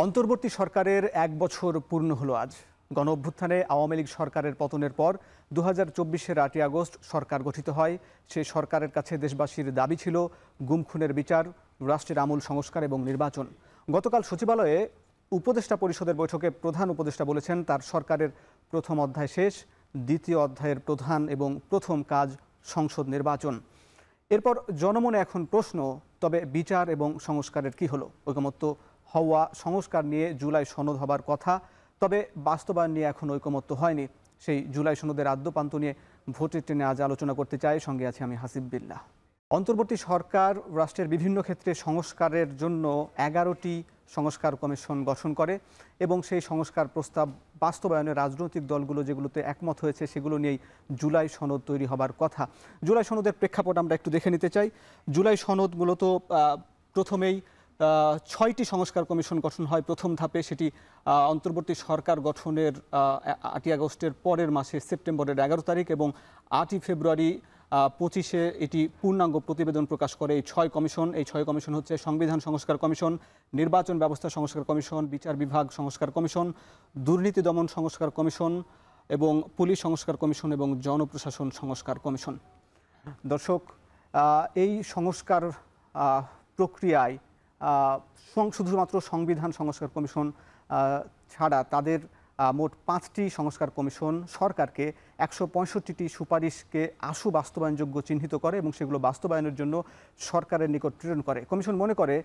অন্তর্বর্তী সরকারের ১ বছর পূর্ণ হলো আজ। গণঅভ্যুত্থানে আওয়ামী লীগ সরকারের পতনের পর ২০২৪-এর ৮ই আগস্ট সরকার গঠিত হয়। সেই সরকারের কাছে দেশবাসীর দাবি ছিল গুম খুনের বিচার, রাষ্ট্রের আমূল সংস্কার এবং নির্বাচন। গতকাল সচিবালয়ে উপদেষ্টা পরিষদের বৈঠকে প্রধান উপদেষ্টা বলেছেন তার সরকারের প্রথম অধ্যায় শেষ, দ্বিতীয় অধ্যায়ের প্রধান এবং প্রথম কাজ সংসদ নির্বাচন। এরপর জনমনে এখন প্রশ্ন, তবে বিচার এবং সংস্কারের কি হলো? ঐকমত্য হওয়া সংস্কার নিয়ে জুলাই সনদ হবার কথা, তবে বাস্তবায়ন নিয়ে এখন ঐকমত্য হয়নি। সেই জুলাই সনদের আদ্যপান্ত নিয়ে ভোটের টেনে আজ আলোচনা করতে চাই। সঙ্গে আছি আমি হাসিব বিল্লাহ। অন্তর্বর্তী সরকার রাষ্ট্রের বিভিন্ন ক্ষেত্রে সংস্কারের জন্য 11টি সংস্কার কমিশন গঠন করে এবং সেই সংস্কার প্রস্তাব বাস্তবায়নে রাজনৈতিক দলগুলো যেগুলোতে একমত হয়েছে সেগুলো নিয়েই জুলাই সনদ তৈরি হবার কথা। জুলাই সনদের প্রেক্ষাপট আমরা একটু দেখে নিতে চাই। জুলাই সনদ মূলত প্রথমেই 6টি সংস্কার কমিশন গঠন হয় প্রথম ধাপে। সেটি অন্তর্বর্তী সরকার গঠনের 8ই আগস্টের পরের মাসে সেপ্টেম্বরের 11 তারিখ এবং 8ই ফেব্রুয়ারি 25-এ এটি পূর্ণাঙ্গ প্রতিবেদন প্রকাশ করে এই 6 কমিশন। এই 6 কমিশন হচ্ছে সংবিধান সংস্কার কমিশন, নির্বাচন ব্যবস্থা সংস্কার কমিশন, বিচার বিভাগ সংস্কার কমিশন, দুর্নীতি দমন সংস্কার কমিশন এবং পুলিশ সংস্কার কমিশন এবং জনপ্রশাসন সংস্কার কমিশন। দর্শক, এই সংস্কার প্রক্রিয়ায় শুধুমাত্র সংবিধান সংস্কার কমিশন ছাড়া তাদের মোট 5টি সংস্কার কমিশন সরকারকে 165টি সুপারিশকে আশু বাস্তবায়নযোগ্য চিহ্নিত করে এবং সেগুলো বাস্তবায়নের জন্য সরকারের নিকট প্রেরণ করে। কমিশন মনে করে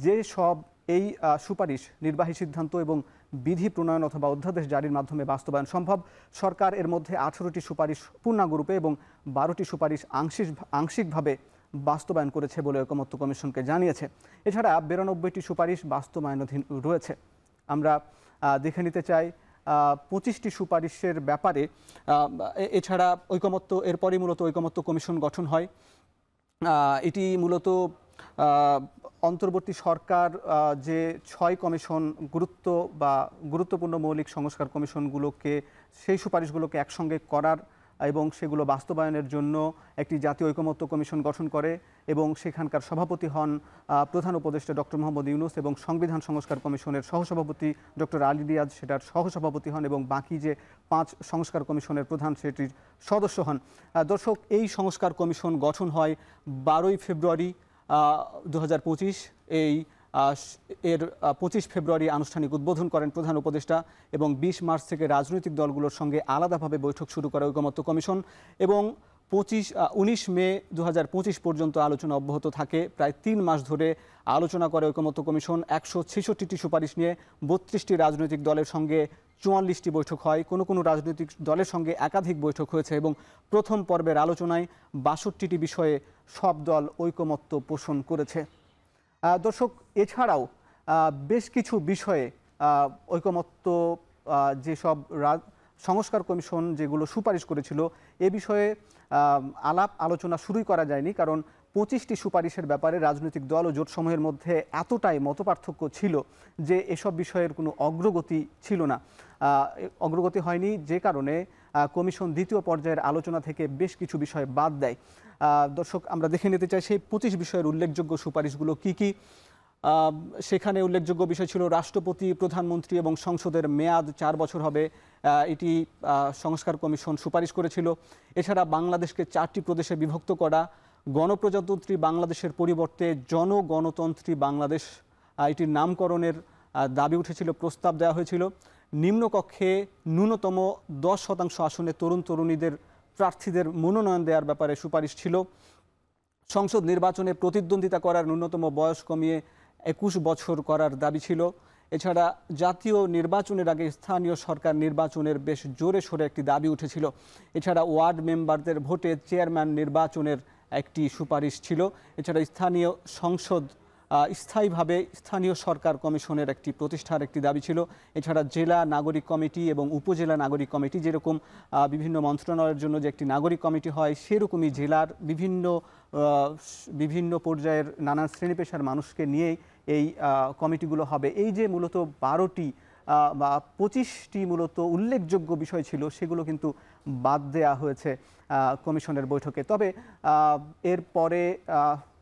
যে সব এই সুপারিশ নির্বাহী সিদ্ধান্ত এবং বিধি প্রণয়ন অথবা অধ্যাদেশ জারির মাধ্যমে বাস্তবায়ন সম্ভব। সরকার এর মধ্যে 18টি সুপারিশ পূর্ণাঙ্গরূপে এবং 12টি সুপারিশ আংশিকভাবে বাস্তবায়ন করেছে বলে ঐকমত্য কমিশনকে জানিয়েছে। এছাড়া 92টি সুপারিশ বাস্তবায়নাধীন রয়েছে। আমরা দেখে নিতে চাই 25টি সুপারিশের ব্যাপারে। এছাড়া ঐকমত্য এরপরই মূলত ঐকমত্য কমিশন গঠন হয়। এটি মূলত অন্তর্বর্তী সরকার যে 6 কমিশন গুরুত্বপূর্ণ মৌলিক সংস্কার কমিশনগুলোকে সেই সুপারিশগুলোকে একসঙ্গে করার এবং সেগুলো বাস্তবায়নের জন্য একটি জাতীয় ঐকমত্য কমিশন গঠন করে এবং সেখানকার সভাপতি হন প্রধান উপদেষ্টা ডক্টর মোহাম্মদ ইউনূস এবং সংবিধান সংস্কার কমিশনের সহসভাপতি ডক্টর আলী রিয়াজ সেটার সহসভাপতি হন এবং বাকি যে 5 সংস্কার কমিশনের প্রধান সেটির সদস্য হন। দর্শক, এই সংস্কার কমিশন গঠন হয় 12ই ফেব্রুয়ারি 2025। এর 25 ফেব্রুয়ারি আনুষ্ঠানিক উদ্বোধন করেন প্রধান উপদেষ্টা এবং 20 মার্চ থেকে রাজনৈতিক দলগুলোর সঙ্গে আলাদাভাবে বৈঠক শুরু করে ঐকমত্য কমিশন এবং 19 মে 2025 পর্যন্ত আলোচনা অব্যাহত থাকে। প্রায় 3 মাস ধরে আলোচনা করে ঐকমত্য কমিশন। 166টি সুপারিশ নিয়ে 32টি রাজনৈতিক দলের সঙ্গে 44টি বৈঠক হয়। কোনো রাজনৈতিক দলের সঙ্গে একাধিক বৈঠক হয়েছে এবং প্রথম পর্বের আলোচনায় 62টি বিষয়ে সব দল ঐকমত্য পোষণ করেছে। দর্শক, এছাড়াও বেশ কিছু বিষয়ে ঐকমত্য যেসব সংস্কার কমিশন যেগুলো সুপারিশ করেছিল এ বিষয়ে আলাপ আলোচনা শুরুই করা যায়নি, কারণ 25টি সুপারিশের ব্যাপারে রাজনৈতিক দল ও জোটসমূহের মধ্যে এতটাই মতপার্থক্য ছিল যে এসব বিষয়ের কোনো অগ্রগতি ছিল না, অগ্রগতি হয়নি, যে কারণে কমিশন দ্বিতীয় পর্যায়ের আলোচনা থেকে বেশ কিছু বিষয় বাদ দেয়। দর্শক, আমরা দেখে নিতে চাই সেই 25 বিষয়ের উল্লেখযোগ্য সুপারিশগুলো কি কি। সেখানে উল্লেখযোগ্য বিষয় ছিল রাষ্ট্রপতি, প্রধানমন্ত্রী এবং সংসদের মেয়াদ 4 বছর হবে, এটি সংস্কার কমিশন সুপারিশ করেছিল। এছাড়া বাংলাদেশকে 4টি প্রদেশে বিভক্ত করা, গণপ্রজাতন্ত্রী বাংলাদেশের পরিবর্তে জনগণতন্ত্রী বাংলাদেশ এটির নামকরণের দাবি উঠেছিল, প্রস্তাব দেওয়া হয়েছিল। নিম্নকক্ষে ন্যূনতম 10% আসনে তরুণ তরুণীদের প্রার্থীদের মনোনয়ন দেওয়ার ব্যাপারে সুপারিশ ছিল। সংসদ নির্বাচনে প্রতিদ্বন্দ্বিতা করার ন্যূনতম বয়স কমিয়ে 21 বছর করার দাবি ছিল। এছাড়া জাতীয় নির্বাচনের আগে স্থানীয় সরকার নির্বাচনের বেশ জোরে সোরে একটি দাবি উঠেছিল। এছাড়া ওয়ার্ড মেম্বারদের ভোটে চেয়ারম্যান নির্বাচনের একটি সুপারিশ ছিল। এছাড়া স্থানীয় সংসদ স্থায়ীভাবে স্থানীয় সরকার কমিশনের একটি প্রতিষ্ঠার একটি দাবি ছিল। এছাড়া জেলা নাগরিক কমিটি এবং উপজেলা নাগরিক কমিটি, যেরকম বিভিন্ন মন্ত্রণালয়ের জন্য যে একটি নাগরিক কমিটি হয় সেরকমই জেলার বিভিন্ন পর্যায়ের নানান শ্রেণী পেশার মানুষকে নিয়েই এই কমিটিগুলো হবে। এই যে মূলত 12টি বা 25টি মূলত উল্লেখযোগ্য বিষয় ছিল সেগুলো কিন্তু বাদ দেওয়া হয়েছে কমিশনের বৈঠকে। তবে এরপরে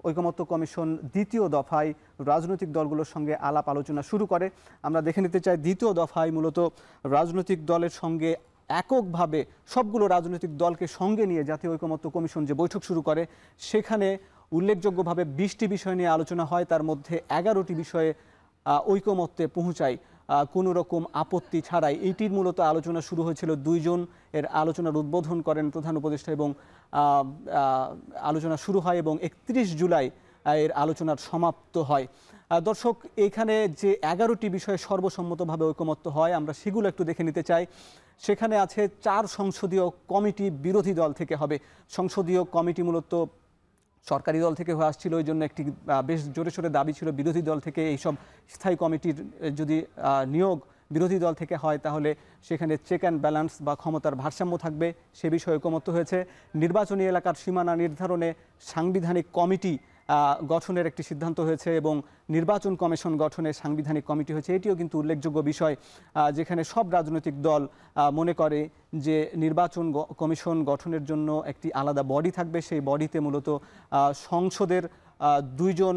ঐকমত্য কমিশন দ্বিতীয় দফায় রাজনৈতিক দলগুলোর সঙ্গে আলাপ আলোচনা শুরু করে। আমরা দেখে নিতে চাই দ্বিতীয় দফায় মূলত রাজনৈতিক দলের সঙ্গে এককভাবে সবগুলো রাজনৈতিক দলকে সঙ্গে নিয়ে জাতীয় ঐকমত্য কমিশন যে বৈঠক শুরু করে, সেখানে উল্লেখযোগ্যভাবে 20টি বিষয় নিয়ে আলোচনা হয়। তার মধ্যে 11টি বিষয়ে ঐকমত্যে পৌঁছায় কোনো রকম আপত্তি ছাড়াই। এইটির মূলত আলোচনা শুরু হয়েছিল। দুইজন এর আলোচনার উদ্বোধন করেন প্রধান উপদেষ্টা এবং আলোচনা শুরু হয় এবং 31 জুলাই এর আলোচনার সমাপ্ত হয়। দর্শক, এখানে যে 11টি বিষয়ে সর্বসম্মতভাবে ঐকমত্য হয়, আমরা সেগুলো একটু দেখে নিতে চাই। সেখানে আছে 4 সংসদীয় কমিটি বিরোধী দল থেকে হবে। সংসদীয় কমিটি মূলত সরকারি দল থেকে হয়ে আসছিল, ওই জন্য একটি বেশ জোরে সোরে দাবি ছিল বিরোধী দল থেকে এইসব স্থায়ী কমিটির যদি নিয়োগ বিরোধী দল থেকে হয় তাহলে সেখানে চেক অ্যান্ড ব্যালেন্স বা ক্ষমতার ভারসাম্য থাকবে, সে বিষয়ে ঐকমত্য হয়েছে। নির্বাচনী এলাকার সীমানা নির্ধারণে সাংবিধানিক কমিটি গঠনের একটি সিদ্ধান্ত হয়েছে এবং নির্বাচন কমিশন গঠনে সাংবিধানিক কমিটি হয়েছে। এটিও কিন্তু উল্লেখযোগ্য বিষয়, যেখানে সব রাজনৈতিক দল মনে করে যে নির্বাচন কমিশন গঠনের জন্য একটি আলাদা বডি থাকবে। সেই বডিতে মূলত সংসদের 2জন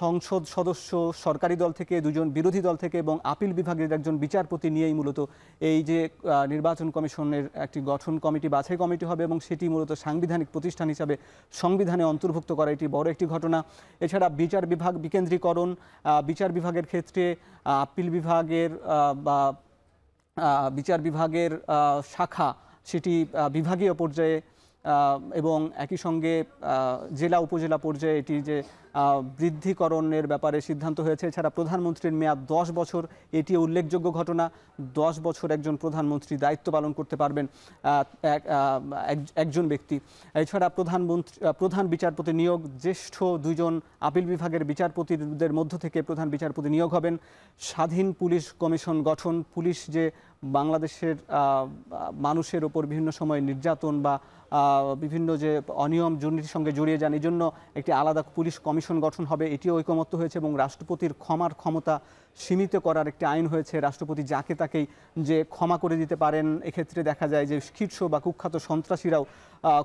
সংসদ সদস্য সরকারি দল থেকে, 2জন বিরোধী দল থেকে এবং আপিল বিভাগের একজন বিচারপতি নিয়েই মূলত এই যে নির্বাচন কমিশনের একটি গঠন কমিটি, বাছাই কমিটি হবে এবং সেটি মূলত সাংবিধানিক প্রতিষ্ঠান হিসাবে সংবিধানে অন্তর্ভুক্ত করা এটি বড় একটি ঘটনা। এছাড়া বিচার বিভাগ বিকেন্দ্রীকরণ, বিচার বিভাগের ক্ষেত্রে আপিল বিভাগের বা বিচার বিভাগের শাখা সেটি বিভাগীয় পর্যায়ে এবং একই সঙ্গে জেলা উপজেলা পর্যায়ে এটি যে বৃদ্ধিকরণের ব্যাপারে সিদ্ধান্ত হয়েছে। এছাড়া প্রধানমন্ত্রীর মেয়াদ 10 বছর, এটি উল্লেখযোগ্য ঘটনা। 10 বছর একজন প্রধানমন্ত্রী দায়িত্ব পালন করতে পারবেন একজন ব্যক্তি। এছাড়া প্রধান বিচারপতি নিয়োগ, জ্যেষ্ঠ 2জন আপিল বিভাগের বিচারপতিদের মধ্য থেকে প্রধান বিচারপতি নিয়োগ হবেন। স্বাধীন পুলিশ কমিশন গঠন, পুলিশ যে বাংলাদেশের মানুষের ওপর বিভিন্ন সময় নির্যাতন বা বিভিন্ন যে অনিয়ম দুর্নীতির সঙ্গে জড়িয়ে যান, এই জন্য একটি আলাদা পুলিশ কমিশন গঠন হবে, এটিও ঐকমত্য হয়েছে। এবং রাষ্ট্রপতির ক্ষমার ক্ষমতা সীমিত করার একটি আইন হয়েছে। রাষ্ট্রপতি যাকে তাকেই যে ক্ষমা করে দিতে পারেন, এক্ষেত্রে দেখা যায় যে শীর্ষ বা কুখ্যাত সন্ত্রাসীরাও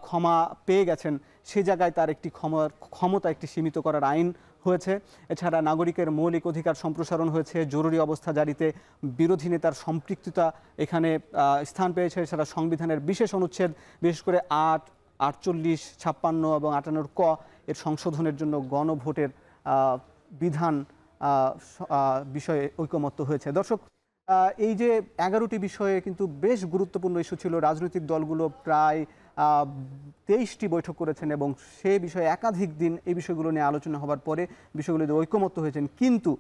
ক্ষমা পেয়ে গেছেন, সে জায়গায় তার একটি ক্ষমতা একটি সীমিত করার আইন হয়েছে। এছাড়া নাগরিকের মৌলিক অধিকার সম্প্রসারণ হয়েছে। জরুরি অবস্থা জারিতে বিরোধী নেতার সম্পৃক্ততা এখানে স্থান পেয়েছে। এছাড়া সংবিধানের বিশেষ অনুচ্ছেদ, বিশেষ করে 8, 48, 56 এবং 58 ক এর সংশোধনের জন্য গণভোটের বিধান বিষয়ে ঐকমত্য হয়েছে। দর্শক, এই যে 11টি বিষয়ে কিন্তু বেশ গুরুত্বপূর্ণ ইস্যু ছিল। রাজনৈতিক দলগুলো প্রায় 23টি বৈঠক করেছেন এবং সে বিষয়ে একাধিক দিন এই বিষয়গুলো নিয়ে আলোচনা হবার পরে বিষয়গুলোতে ঐকমত্য হয়েছেন। কিন্তু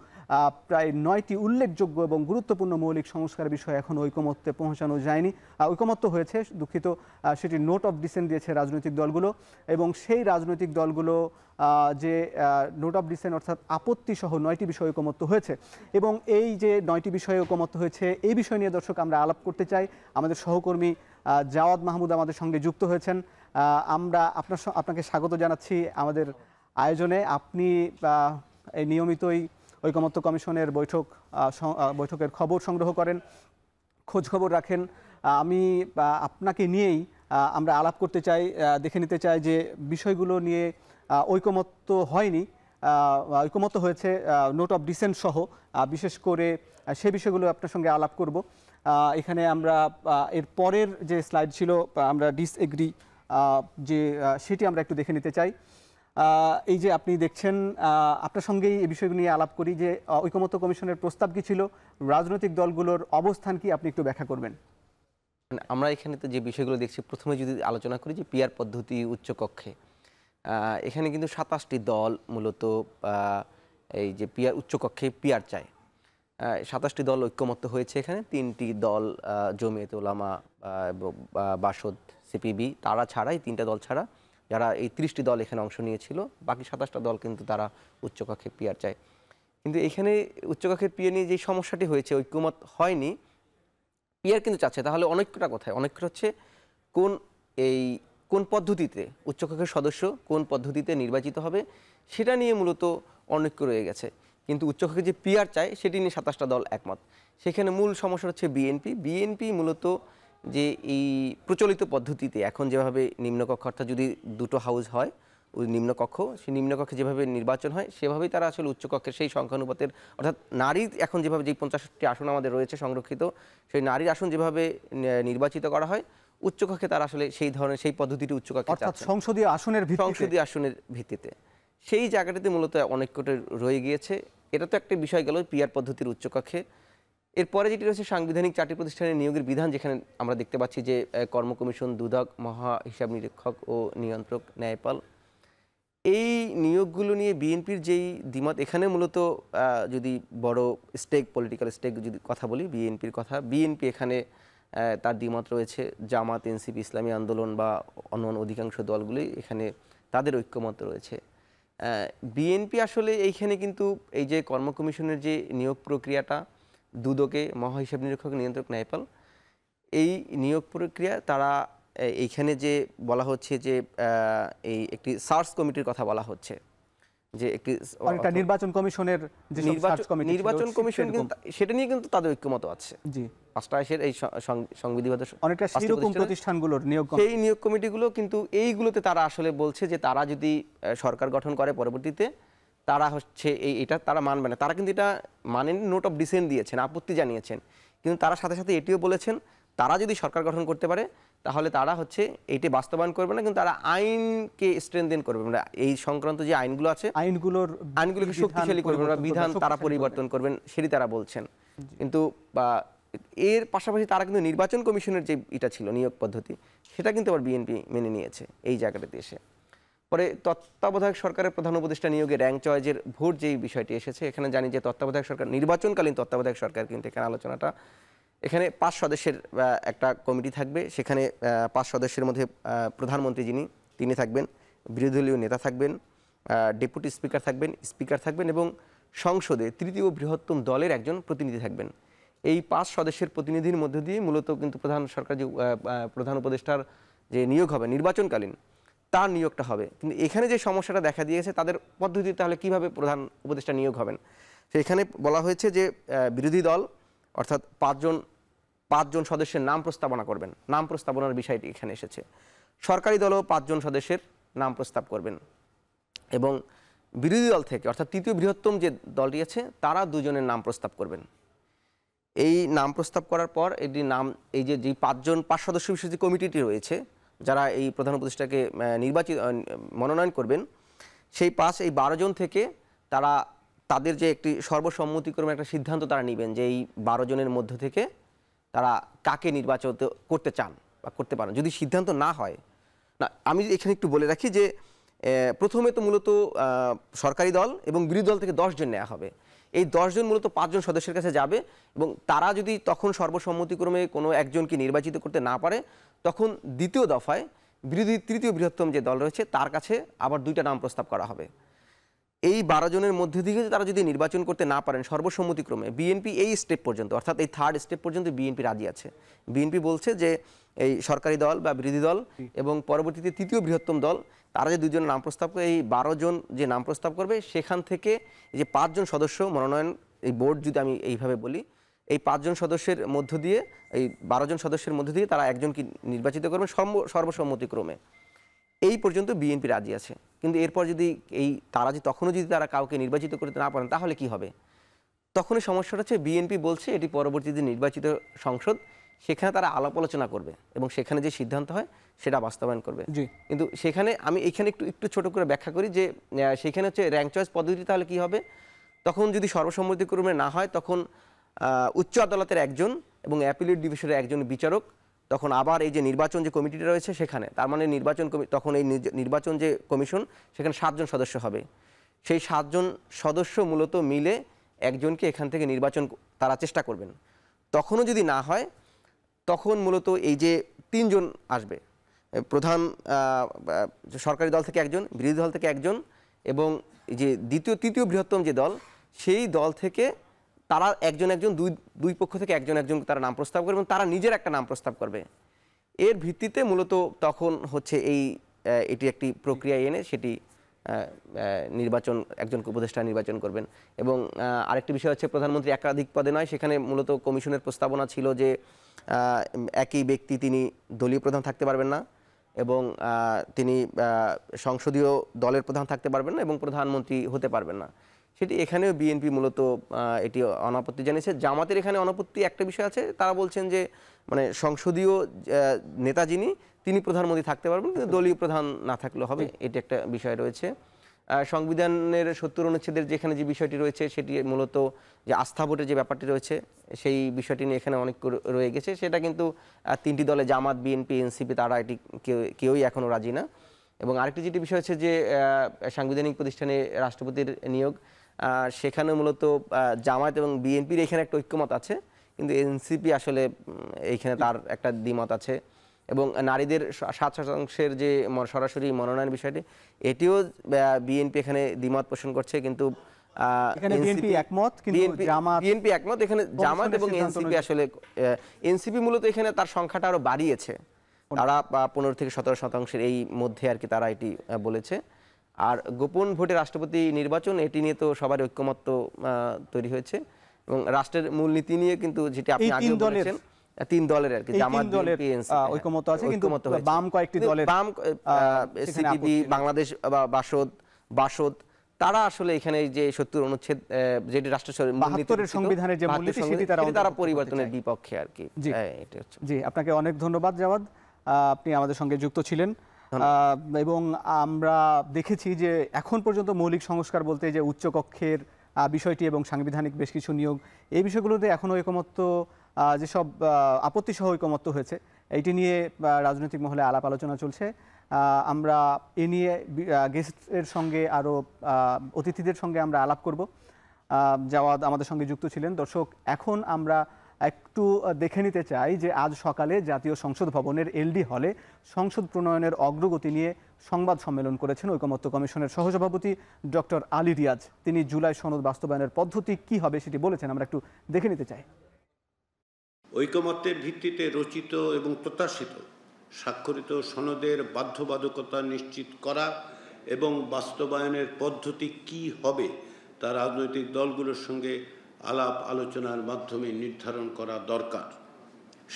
প্রায় 9টি উল্লেখযোগ্য এবং গুরুত্বপূর্ণ মৌলিক সংস্কার বিষয়ে এখন ঐকমত্যে পৌঁছানো যায়নি। ঐকমত্য হয়েছে, দুঃখিত, সেটি নোট অফ ডিসেন্ট দিয়েছে রাজনৈতিক দলগুলো এবং সেই রাজনৈতিক দলগুলো যে নোট অফ ডিসেন্ট অর্থাৎ আপত্তি সহ 9টি বিষয়ে ঐকমত্য হয়েছে। এবং এই যে 9টি বিষয়ে ঐকমত্য হয়েছে, এই বিষয় নিয়ে দর্শক আমরা আলাপ করতে চাই। আমাদের সহকর্মী জাওয়াদ মাহমুদ আমাদের সঙ্গে যুক্ত হয়েছেন। আমরা আপনাকে স্বাগত জানাচ্ছি আমাদের আয়োজনে। আপনি এই নিয়মিতই ঐকমত্য কমিশনের বৈঠকের খবর সংগ্রহ করেন, খোঁজ খবর রাখেন। আমি আপনাকে নিয়েই আমরা আলাপ করতে চাই, দেখে নিতে চাই যে বিষয়গুলো নিয়ে ঐকমত্য হয়নি, ঐকমত্য হয়েছে নোট অফ ডিসেন্ট সহ। বিশেষ করে সে বিষয়গুলো আপনার সঙ্গে আলাপ করব। এখানে আমরা এর পরের যে স্লাইড ছিল, আমরা ডিসএগ্রি যে সেটি আমরা একটু দেখে নিতে চাই। এই যে আপনি দেখছেন, আপনার সঙ্গেই এই বিষয়গুলো নিয়ে আলাপ করি যে ঐকমত্য কমিশনের প্রস্তাব কি ছিল, রাজনৈতিক দলগুলোর অবস্থান কি, আপনি একটু ব্যাখ্যা করবেন। আমরা এখানে তো যে বিষয়গুলো দেখছি, প্রথমে যদি আলোচনা করি যে পিআর পদ্ধতি উচ্চকক্ষে, এখানে কিন্তু 27টি দল মূলত এই যে পিআর উচ্চকক্ষে পিআর চায়। 27টি দল ঐক্যমত্য হয়েছে। এখানে 3টি দল জমিয়তে উলামা, বাসদ, সিপিবি, তারা ছাড়াই 3টা দল ছাড়া যারা এই 30টি দল এখানে অংশ নিয়েছিল, বাকি 27টা দল কিন্তু তারা উচ্চকক্ষে পিআর চায়। কিন্তু এখানে উচ্চকক্ষের পিআর নিয়ে যে সমস্যাটি হয়েছে, ঐক্যমত হয়নি। পিআর কিন্তু চাচ্ছে, তাহলে অনৈক্যটা কোথায়? অনৈক্য হচ্ছে কোন পদ্ধতিতে উচ্চকক্ষের সদস্য কোন পদ্ধতিতে নির্বাচিত হবে, সেটা নিয়ে মূলত অনৈক্য রয়ে গেছে। কিন্তু উচ্চকক্ষে যে পিআর চায় সেটি নিয়ে 27টা দল একমত। সেখানে মূল সমস্যা হচ্ছে বিএনপি মূলত যে এই প্রচলিত পদ্ধতিতে এখন যেভাবে নিম্নকক্ষ অর্থাৎ যদি 2টো হাউস হয় ওই নিম্নকক্ষ, সেই নিম্নকক্ষে যেভাবে নির্বাচন হয় সেভাবেই তারা আসলে উচ্চকক্ষের সেই সংখ্যানুপাতের, অর্থাৎ নারী এখন যেভাবে যে 50টি আসন আমাদের রয়েছে সংরক্ষিত, সেই নারীর আসন যেভাবে নির্বাচিত করা হয়, উচ্চকক্ষে তারা আসলে সেই ধরনের সেই পদ্ধতিটি উচ্চকক্ষে অর্থাৎ চাচ্ছেন সংসদীয় আসনের ভিত্তিতে। সংসদীয় আসনের ভিত্তিতে। সেই জায়গাটিতে মূলত অনেক কোটি রয়ে গিয়েছে। এটা তো একটা বিষয় গেল পিআর পদ্ধতির উচ্চকক্ষে। এরপরে যেটি রয়েছে সাংবিধানিক 4টি প্রতিষ্ঠানের নিয়োগের বিধান, যেখানে আমরা দেখতে পাচ্ছি যে কর্ম কমিশন, দুদক, মহা হিসাব নিরীক্ষক ও নিয়ন্ত্রক, ন্যায়পাল, এই নিয়োগগুলো নিয়ে বিএনপির যেই দ্বিমত, এখানে মূলত যদি বড় স্টেক, পলিটিক্যাল স্টেক যদি কথা বলি বিএনপির কথা, বিএনপি এখানে তার দ্বিমত রয়েছে। জামাত, এনসিপি, ইসলামী আন্দোলন বা অন্য অধিকাংশ দলগুলি এখানে তাদের ঐক্যমত রয়েছে। বিএনপি আসলে এইখানে কিন্তু এই যে কর্ম কমিশনের যে নিয়োগ প্রক্রিয়াটা, দুদকে, মহা হিসাব নিরীক্ষক, নিয়ন্ত্রক, ন্যায়পাল, এই নিয়োগ প্রক্রিয়া তারা এইখানে যে বলা হচ্ছে যে এই একটি সার্চ কমিটির কথা বলা হচ্ছে, যে একটি অনেকটা নির্বাচন কমিশনের যে নির্বাচন কমিশন, কিন্তু সেটা নিয়ে কিন্তু তাদের ঐক্যমত আছে। জি, 5টা এর এই সংবিধিবদ্ধ অনেকটা সেইরকম প্রতিষ্ঠানগুলোর নিয়োগ সেই নিয়োগ কমিটিগুলো কিন্তু এইগুলোতে তারা আসলে বলছে যে তারা যদি সরকার গঠন করে পরবর্তীতে, তারা হচ্ছে এটা তারা মানবে না। তারা কিন্তু এটা মানেন, নোট অফ ডিসেন্ট দিয়েছেন, আপত্তি জানিয়েছেন, কিন্তু তারা সাথে সাথে এটিও বলেছেন তারা যদি সরকার গঠন করতে পারে তাহলে তারা হচ্ছে এইটি বাস্তবায়ন করবে না, কিন্তু তারা আইনকে স্ট্রেনথেন করবে, মানে এই সংক্রান্ত যে আইনগুলো আছে আইনগুলোকে শক্তিশালী করবেন বা বিধান তারা পরিবর্তন করবেন, সেটি তারা বলছেন। কিন্তু এর পাশাপাশি তারা কিন্তু নির্বাচন কমিশনের যে এটা ছিল নিয়োগ পদ্ধতি, সেটা কিন্তু আবার বিএনপি মেনে নিয়েছে এই জায়গাটাতে এসে। পরে তত্ত্বাবধায়ক সরকারের প্রধান উপদেষ্টা নিয়োগে র্যাঙ্ক চয়েজের ভোট যেই বিষয়টি এসেছে, এখানে জানি যে তত্ত্বাবধায়ক সরকার, নির্বাচনকালীন তত্ত্বাবধায়ক সরকার, কিন্তু এখানে আলোচনাটা, এখানে 5 সদস্যের একটা কমিটি থাকবে। সেখানে 5 সদস্যের মধ্যে প্রধানমন্ত্রী তিনি থাকবেন, বিরোধী দলীয় নেতা থাকবেন, ডেপুটি স্পিকার থাকবেন এবং সংসদে তৃতীয় বৃহত্তম দলের একজন প্রতিনিধি থাকবেন। এই 5 সদস্যের প্রতিনিধির মধ্য দিয়ে মূলত কিন্তু প্রধান উপদেষ্টার যে নিয়োগ হবে নির্বাচনকালীন, তার নিয়োগটা হবে। কিন্তু এখানে যে সমস্যাটা দেখা দিয়েছে, তাদের পদ্ধতি তাহলে কিভাবে প্রধান উপদেষ্টা নিয়োগ হবেন, সেখানে বলা হয়েছে যে বিরোধী দল অর্থাৎ 5 জন সদস্যের নাম প্রস্তাবনা করবেন। নাম প্রস্তাবনার বিষয়টি এখানে এসেছে। সরকারি দলও 5 জন সদস্যের নাম প্রস্তাব করবেন এবং বিরোধী দল থেকে অর্থাৎ তৃতীয় বৃহত্তম যে দলটি আছে, তারা 2 জনের নাম প্রস্তাব করবেন। এই নাম প্রস্তাব করার পর এটি নাম, এই যে 5 সদস্য বিশিষ্ট কমিটিটি রয়েছে, যারা এই প্রধান উপদেষ্টাকে মনোনয়ন করবেন, সেই 12 জন থেকে তারা তাদের যে একটি সর্বসম্মতিক্রমে একটা সিদ্ধান্ত তারা নেবেন যে এই 12 জনের মধ্য থেকে তারা কাকে নির্বাচিত করতে চান বা করতে পারেন। যদি সিদ্ধান্ত না হয়, না, আমি এখানে একটু বলে রাখি যে প্রথমে তো মূলত সরকারি দল এবং বিরোধী দল থেকে 10 জন নেওয়া হবে। এই 10 জন মূলত 5 জন সদস্যের কাছে যাবে এবং তারা যদি তখন সর্বসম্মতিক্রমে কোনো একজনকে নির্বাচিত করতে না পারে, তখন দ্বিতীয় দফায় বিরোধী তৃতীয় বৃহত্তম যে দল রয়েছে তার কাছে আবার 2টা নাম প্রস্তাব করা হবে। এই 12 জনের মধ্যে থেকে তারা যদি নির্বাচন করতে না পারেন সর্বসম্মতিক্রমে, বিএনপি এই স্টেপ পর্যন্ত অর্থাৎ এই 3rd স্টেপ পর্যন্ত বিএনপি রাজি আছে। বিএনপি বলছে যে এই সরকারি দল বা বিরোধী দল এবং পরবর্তীতে তৃতীয় বৃহত্তম দল, তারা যে 2 জন নাম প্রস্তাব করে, এই 12 জন যে নাম প্রস্তাব করবে, সেখান থেকে এই যে 5 জন সদস্য মনোনয়ন, এই বোর্ড যদি আমি এইভাবে বলি, এই 5 জন সদস্যের মধ্য দিয়ে, এই 12 জন সদস্যের মধ্য দিয়ে তারা একজনকে নির্বাচিত করবে সর্বসম্মতিক্রমে। এই পর্যন্ত বিএনপি রাজি আছে। কিন্তু এরপর যদি তখনও যদি তারা কাউকে নির্বাচিত করতে না পারেন, তাহলে কি হবে? তখনই সমস্যাটা হচ্ছে বিএনপি বলছে এটি পরবর্তীতে নির্বাচিত সংসদ, সেখানে তারা আলাপ আলোচনা করবে এবং সেখানে যে সিদ্ধান্ত হয় সেটা বাস্তবায়ন করবে। কিন্তু সেখানে আমি এখানে একটু ছোট করে ব্যাখ্যা করি যে সেখানে হচ্ছে র্যাঙ্ক চয়েস পদ্ধতি। তাহলে কি হবে? তখন যদি সর্বসম্মতিক্রমে না হয়, তখন উচ্চ আদালতের একজন এবং অ্যাপিলেট ডিভিশনের একজন বিচারক, তখন আবার এই যে নির্বাচন যে কমিটিটা রয়েছে সেখানে, তার মানে তখন এই নির্বাচন যে কমিশন, সেখানে 7 জন সদস্য হবে। সেই 7 জন সদস্য মূলত মিলে একজনকে এখান থেকে নির্বাচন তারা চেষ্টা করবেন। তখনও যদি না হয়, তখন মূলত এই যে 3 জন আসবে, প্রধান সরকারি দল থেকে একজন, বিরোধী দল থেকে একজন এবং এই যে তৃতীয় বৃহত্তম যে দল, সেই দল থেকে তারা একজন দুই পক্ষ থেকে একজন তারা নাম প্রস্তাব করবে এবং তারা নিজের একটা নাম প্রস্তাব করবে। এর ভিত্তিতে মূলত তখন হচ্ছে এটি একটি প্রক্রিয়া এনে সেটি নির্বাচন, একজন উপদেষ্টা নির্বাচন করবেন। এবং আরেকটি বিষয় হচ্ছে প্রধানমন্ত্রী একাধিক পদে নয়, সেখানে মূলত কমিশনের প্রস্তাবনা ছিল যে একই ব্যক্তি তিনি দলীয় প্রধান থাকতে পারবেন না, এবং তিনি সংসদীয় দলের প্রধান থাকতে পারবেন না এবং প্রধানমন্ত্রী হতে পারবেন না। সেটি এখানেও বিএনপি মূলত এটি অনাপত্তি জানিয়েছে। জামাতের এখানে অনাপত্তি একটা বিষয় আছে, তারা বলছেন যে মানে সংসদীয় নেতা যিনি তিনি প্রধানমন্ত্রী থাকতে পারবেন, কিন্তু দলীয় প্রধান না থাকলে হবে, এটি একটা বিষয় রয়েছে। সংবিধানের ৭০ অনুচ্ছেদের যেখানে যে বিষয়টি রয়েছে সেটি মূলত যে আস্থা ভোটের যে ব্যাপারটি রয়েছে সেই বিষয়টি নিয়ে এখানে অনেক রয়ে গেছে। সেটা কিন্তু তিনটি দলে জামাত, বিএনপি, এনসিপি তারা এটি কেউই এখনও রাজি না। এবং আরেকটি যেটি বিষয় হচ্ছে যে সাংবিধানিক প্রতিষ্ঠানে রাষ্ট্রপতির নিয়োগ, সেখানে মূলত জামায়াত এবং বিএনপির এখানে একটা ঐক্যমত আছে, কিন্তু এনসিপি আসলে এইখানে তার একটা দ্বিমত আছে। এবং নারীদের 7% যে সরাসরি মনোনয়ন বিষয়টি, এটিও বিএনপি এখানে দ্বিমত পোষণ করছে, কিন্তু এখানে বিএনপি একমত, কিন্তু বিএনপি একমত। এখানে জামাত এবং এনসিপি আসলে এনসিপি মূলত এখানে তার সংখ্যাটা আরো বাড়িয়েছে, তারা 15 থেকে 17% এই মধ্যে আর কি তারা এটি বলেছে। আর গোপন ভোটে রাষ্ট্রপতি নির্বাচন, এটি নিয়ে তো সবার ঐক্যমত্য তৈরি হয়েছে এবং রাষ্ট্রের মূলনীতি নিয়ে কিন্তু যেটি আপনি আগে বলেছেন তিন দলের আর কি, জামাত, বিএনপি, এনসিপি ঐক্যমত আছে, কিন্তু বাম কয়েকটি দলের, বাম সিপিবি, বাংলাদেশ বাসদ তারা আসলে এখানে যে ৭০ অনুচ্ছেদ যেটি রাষ্ট্রের ৭২ সংবিধানের যে মূলনীতি সেটি তারা পরিবর্তনের বিপক্ষে আর কি। জি, আপনাকে অনেক ধন্যবাদ জাওয়াদ, আপনি আমাদের সঙ্গে যুক্ত ছিলেন। এবং আমরা দেখেছি যে এখন পর্যন্ত মৌলিক সংস্কার বলতে যে উচ্চকক্ষের বিষয়টি এবং সাংবিধানিক বেশ কিছু নিয়োগ, এই বিষয়গুলোতে এখনও ঐকমত্য, যেসব আপত্তি সহ ঐকমত্য হয়েছে, এইটি নিয়ে রাজনৈতিক মহলে আলাপ আলোচনা চলছে। আমরা এ নিয়ে গেস্টের সঙ্গে আরও অতিথিদের সঙ্গে আমরা আলাপ করব। জাওয়াদ আমাদের সঙ্গে যুক্ত ছিলেন। দর্শক, এখন আমরা একটু দেখে নিতে চাই যে আজ সকালে জাতীয় সংসদ ভবনের এলডি হলে সংসদ প্রণয়নের অগ্রগতি নিয়ে সংবাদ সম্মেলন করেছেন ঐকমত্য কমিশনের সহসভাপতি ডক্টর আলী রিয়াজ। তিনি জুলাই সনদ বাস্তবায়নের পদ্ধতি কি হবে সেটি বলেছেন, আমরা একটু দেখে নিতে চাই। ঐকমত্যের ভিত্তিতে রচিত এবং প্রত্যাশিত স্বাক্ষরিত সনদের বাধ্যবাধকতা নিশ্চিত করা এবং বাস্তবায়নের পদ্ধতি কি হবে তা রাজনৈতিক দলগুলোর সঙ্গে আলাপ আলোচনার মাধ্যমে নির্ধারণ করা দরকার।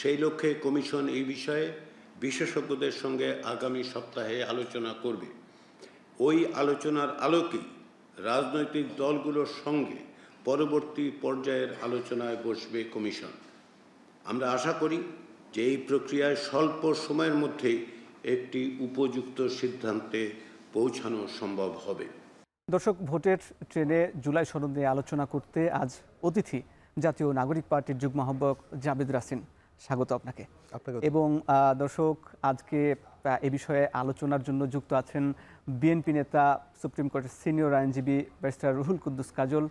সেই লক্ষ্যে কমিশন এই বিষয়ে বিশেষজ্ঞদের সঙ্গে আগামী সপ্তাহে আলোচনা করবে। ওই আলোচনার আলোকেই রাজনৈতিক দলগুলোর সঙ্গে পরবর্তী পর্যায়ের আলোচনায় বসবে কমিশন। আমরা আশা করি যে এই প্রক্রিয়ায় স্বল্প সময়ের মধ্যেই একটি উপযুক্ত সিদ্ধান্তে পৌঁছানো সম্ভব হবে। দর্শক, ভোটের ট্রেনে জুলাই সনদ নিয়ে আলোচনা করতে আজ অতিথি জাতীয় নাগরিক পার্টির যুগ্ম আহ্বায়ক জাবেদ রাসিন। স্বাগত আপনাকে। এবং দর্শক, আজকে এ বিষয়ে আলোচনার জন্য যুক্ত আছেন বিএনপি নেতা, সুপ্রিম কোর্টের সিনিয়র আইনজীবী ব্যারিস্টার রুহুল কুদ্দুস কাজল।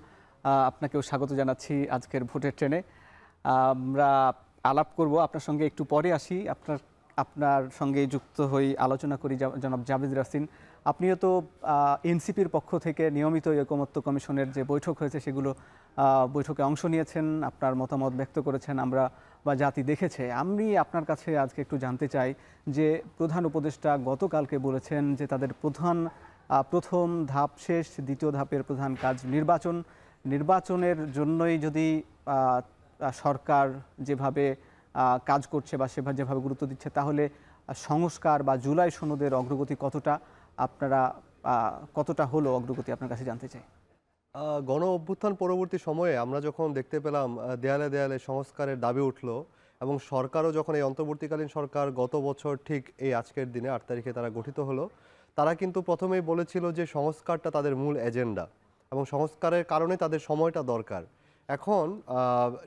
আপনাকেও স্বাগত জানাচ্ছি আজকের ভোটের ট্রেনে। আমরা আলাপ করব আপনার সঙ্গে, একটু পরে আসি আপনার সঙ্গে যুক্ত হই, আলোচনা করি। জনাব জাবেদ রাসিন, আপনিও তো এনসিপির পক্ষ থেকে নিয়মিত ঐকমত্য কমিশনের যে বৈঠক হয়েছে সেগুলো বৈঠকে অংশ নিয়েছেন, আপনার মতামত ব্যক্ত করেছেন, আমরা বা জাতি দেখেছে। আমি আপনার কাছে আজকে একটু জানতে চাই যে প্রধান উপদেষ্টা গতকালকে বলেছেন যে তাদের প্রথম ধাপ শেষ, দ্বিতীয় ধাপের প্রধান কাজ নির্বাচনের জন্যই যদি সরকার যেভাবে কাজ করছে বা যেভাবে গুরুত্ব দিচ্ছে, তাহলে সংস্কার বা জুলাই সনদের অগ্রগতি কতটা হলো অগ্রগতি, আপনার কাছে জানতে চাই। গণ অভ্যুত্থান পরবর্তী সময়ে আমরা যখন দেখতে পেলাম দেয়ালে দেয়ালে সংস্কারের দাবি উঠল, এবং সরকারও যখন এই অন্তর্বর্তীকালীন সরকার গত বছর ঠিক এই আজকের দিনে 8 তারিখে তারা গঠিত হলো, তারা কিন্তু প্রথমেই বলেছিল যে সংস্কারটা তাদের মূল এজেন্ডা এবং সংস্কারের কারণে তাদের সময়টা দরকার। এখন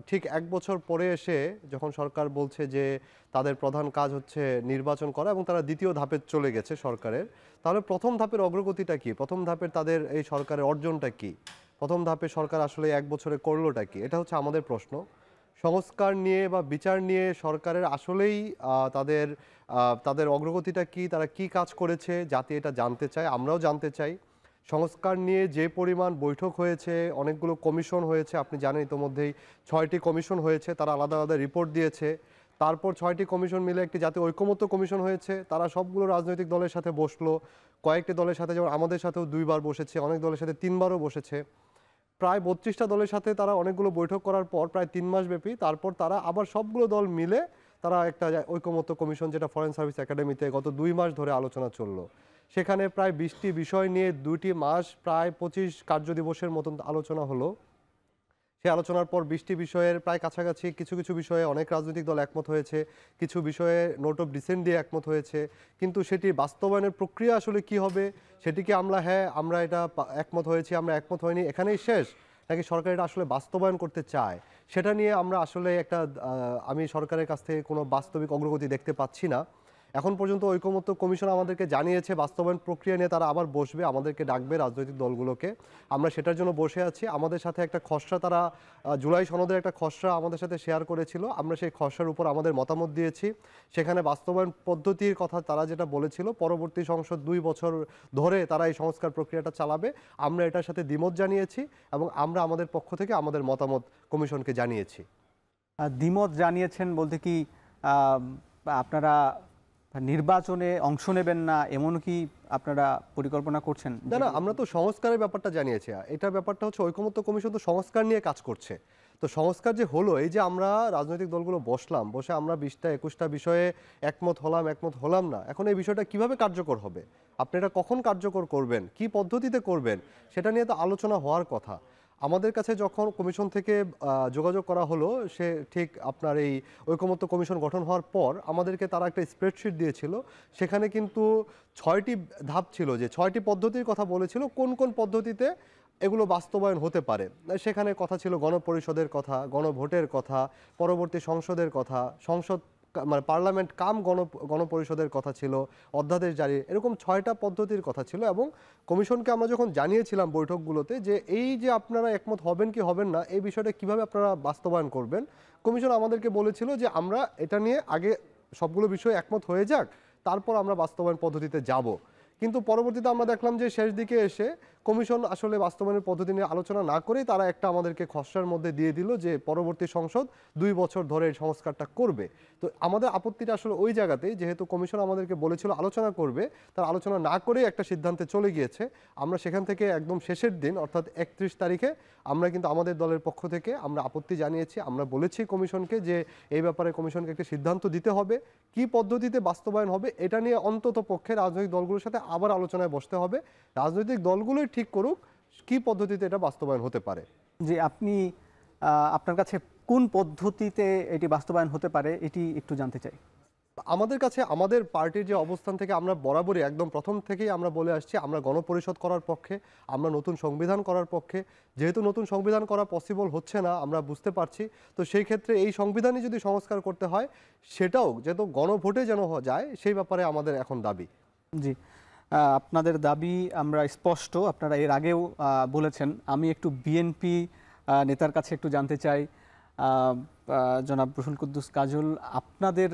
ঠিক 1 বছর পরে এসে যখন সরকার বলছে যে তাদের প্রধান কাজ হচ্ছে নির্বাচন করা এবং তারা দ্বিতীয় ধাপে চলে গেছে সরকারের, তাহলে প্রথম ধাপের অগ্রগতিটা কি? প্রথম ধাপের তাদের এই সরকারের অর্জনটা কি? প্রথম ধাপে সরকার আসলে 1 বছরে করলোটা কি? এটা হচ্ছে আমাদের প্রশ্ন। সংস্কার নিয়ে বা বিচার নিয়ে সরকারের আসলেই তাদের অগ্রগতিটা কি, তারা কি কাজ করেছে, জাতি এটা জানতে চায়, আমরাও জানতে চাই। সংস্কার নিয়ে যে পরিমাণ বৈঠক হয়েছে, অনেকগুলো কমিশন হয়েছে, আপনি জানেন ইতোমধ্যেই 6টি কমিশন হয়েছে, তারা আলাদা আলাদা রিপোর্ট দিয়েছে। তারপর 6টি কমিশন মিলে একটি জাতীয় ঐকমত্য কমিশন হয়েছে, তারা সবগুলো রাজনৈতিক দলের সাথে বসলো। কয়েকটি দলের সাথে, যেমন আমাদের সাথেও 2 বার বসেছে, অনেক দলের সাথে 3 বারও বসেছে। প্রায় 32টা দলের সাথে তারা অনেকগুলো বৈঠক করার পর প্রায় 3 মাস ব্যাপী, তারপর তারা আবার সবগুলো দল মিলে তারা একটা ঐকমত্য কমিশন, যেটা ফরেন সার্ভিস একাডেমিতে গত 2 মাস ধরে আলোচনা চললো। সেখানে প্রায় 20টি বিষয় নিয়ে 2টি মাস প্রায় 25 কার্যদিবসের মতন আলোচনা হলো। সেই আলোচনার পর 20টি বিষয়ের প্রায় কাছাকাছি কিছু কিছু বিষয়ে অনেক রাজনৈতিক দল একমত হয়েছে, কিছু বিষয়ে নোট অফ ডিসেন্ট দিয়ে একমত হয়েছে, কিন্তু সেটি বাস্তবায়নের প্রক্রিয়া আসলে কি হবে, সেটিকে আমরা এটা একমত হয়েছি, আমরা একমত হয়নি, এখানেই শেষ, নাকি সরকার এটা আসলে বাস্তবায়ন করতে চায়, সেটা নিয়ে আমরা আসলে আমি সরকারের কাছ থেকে কোনো বাস্তবিক অগ্রগতি দেখতে পাচ্ছি না। এখন পর্যন্ত ঐকমত্য কমিশন আমাদেরকে জানিয়েছে বাস্তবায়ন প্রক্রিয়া নিয়ে তারা আবার বসবে, আমাদেরকে ডাকবে রাজনৈতিক দলগুলোকে। আমরা সেটার জন্য বসে আছি। আমাদের সাথে একটা খসড়া তারা জুলাই সনদের একটা খসড়া আমাদের সাথে শেয়ার করেছিল। আমরা সেই খসড়ার উপর আমাদের মতামত দিয়েছি। সেখানে বাস্তবায়ন পদ্ধতির কথা তারা যেটা বলেছিল, পরবর্তী সংসদ 2 বছর ধরে তারা এই সংস্কার প্রক্রিয়াটা চালাবে, আমরা এটার সাথে দ্বিমত জানিয়েছি এবং আমরা আমাদের পক্ষ থেকে আমাদের মতামত কমিশনকে জানিয়েছি। দ্বিমত জানিয়েছেন বলতে কি আপনারা নির্বাচনে অংশ নেবেন না, এমন কি আপনারা পরিকল্পনা করছেন? না, আমরা তো সংস্কারের ব্যাপারটা জানিয়েছি। এটা ব্যাপারটা হচ্ছে ঐকমত্য কমিশন তো সংস্কার নিয়ে কাজ করছে। তো সংস্কার যে হলো, এই যে আমরা রাজনৈতিক দলগুলো বসে আমরা 20টা 21টা বিষয়ে একমত হলাম না, এখন এই বিষয়টা কিভাবে কার্যকর হবে, আপনি এটা কখন কার্যকর করবেন, কি পদ্ধতিতে করবেন, সেটা নিয়ে তো আলোচনা হওয়ার কথা। আমাদের কাছে যখন কমিশন থেকে যোগাযোগ করা হলো, সে ঠিক আপনার এই ঐকমত্য কমিশন গঠন হওয়ার পর আমাদেরকে তারা একটা স্প্রেডশিট দিয়েছিল। সেখানে কিন্তু 6টি ধাপ ছিল, যে 6টি পদ্ধতির কথা বলেছিল, কোন কোন পদ্ধতিতে এগুলো বাস্তবায়ন হতে পারে। সেখানে কথা ছিল গণপরিষদের কথা, গণভোটের কথা, পরবর্তী সংসদের কথা, মানে পার্লামেন্ট কাম গণপরিষদের কথা ছিল, অধ্যাদেশ জারি, এরকম 6টা পদ্ধতির কথা ছিল। এবং কমিশনকে আমরা যখন জানিয়েছিলাম বৈঠকগুলোতে যে এই যে আপনারা একমত হবেন কি হবেন না, এই বিষয়টা কিভাবে আপনারা বাস্তবায়ন করবেন, কমিশন আমাদেরকে বলেছিল যে আমরা এটা নিয়ে আগে সবগুলো বিষয় একমত হয়ে যাক, তারপর আমরা বাস্তবায়ন পদ্ধতিতে যাব। কিন্তু পরবর্তীতে আমরা দেখলাম যে শেষ দিকে এসে কমিশন আসলে বাস্তবায়নের পদ্ধতি নিয়ে আলোচনা না করেই তারা একটা আমাদেরকে খসড়ার মধ্যে দিয়ে দিল যে পরবর্তী সংসদ 2 বছর ধরে এই সংস্কারটা করবে। তো আমাদের আপত্তিটা আসলে ওই জায়গাতেই, যেহেতু কমিশন আমাদেরকে বলেছিল আলোচনা করবে, তার আলোচনা না করেই একটা সিদ্ধান্তে চলে গিয়েছে। আমরা সেখান থেকে একদম শেষের দিন অর্থাৎ 31 তারিখে আমরা কিন্তু আমাদের দলের পক্ষ থেকে আমরা আপত্তি জানিয়েছি। আমরা বলেছি কমিশনকে যে এই ব্যাপারে কমিশনকে একটা সিদ্ধান্ত দিতে হবে, কি পদ্ধতিতে বাস্তবায়ন হবে এটা নিয়ে অন্তত পক্ষে রাজনৈতিক দলগুলোর সাথে আবার আলোচনায় বসতে হবে। রাজনৈতিক দলগুলোই ঠিক করুক কি পদ্ধতিতে এটা বাস্তবায়ন হতে পারে। যে আপনি আপনার কাছে কোন পদ্ধতিতে এটি বাস্তবায়ন হতে পারে এটি একটু জানতে চাই। আমাদের কাছে আমাদের পার্টির যে অবস্থান থেকে আমরা বরাবরই একদম প্রথম থেকেই আমরা বলে আসছি আমরা গণপরিষদ করার পক্ষে, আমরা নতুন সংবিধান করার পক্ষে। যেহেতু নতুন সংবিধান করা পসিবল হচ্ছে না আমরা বুঝতে পারছি, তো সেই ক্ষেত্রে এই সংবিধানই যদি সংস্কার করতে হয় সেটাও যেহেতু গণভোটে যেন যায় সেই ব্যাপারে আমাদের এখন দাবি। জি, আপনাদের দাবি আমরা স্পষ্ট, আপনারা এর আগেও বলেছেন। আমি একটু বিএনপি নেতার কাছে একটু জানতে চাই, জনাব রুহুল কুদ্দুস কাজল, আপনাদের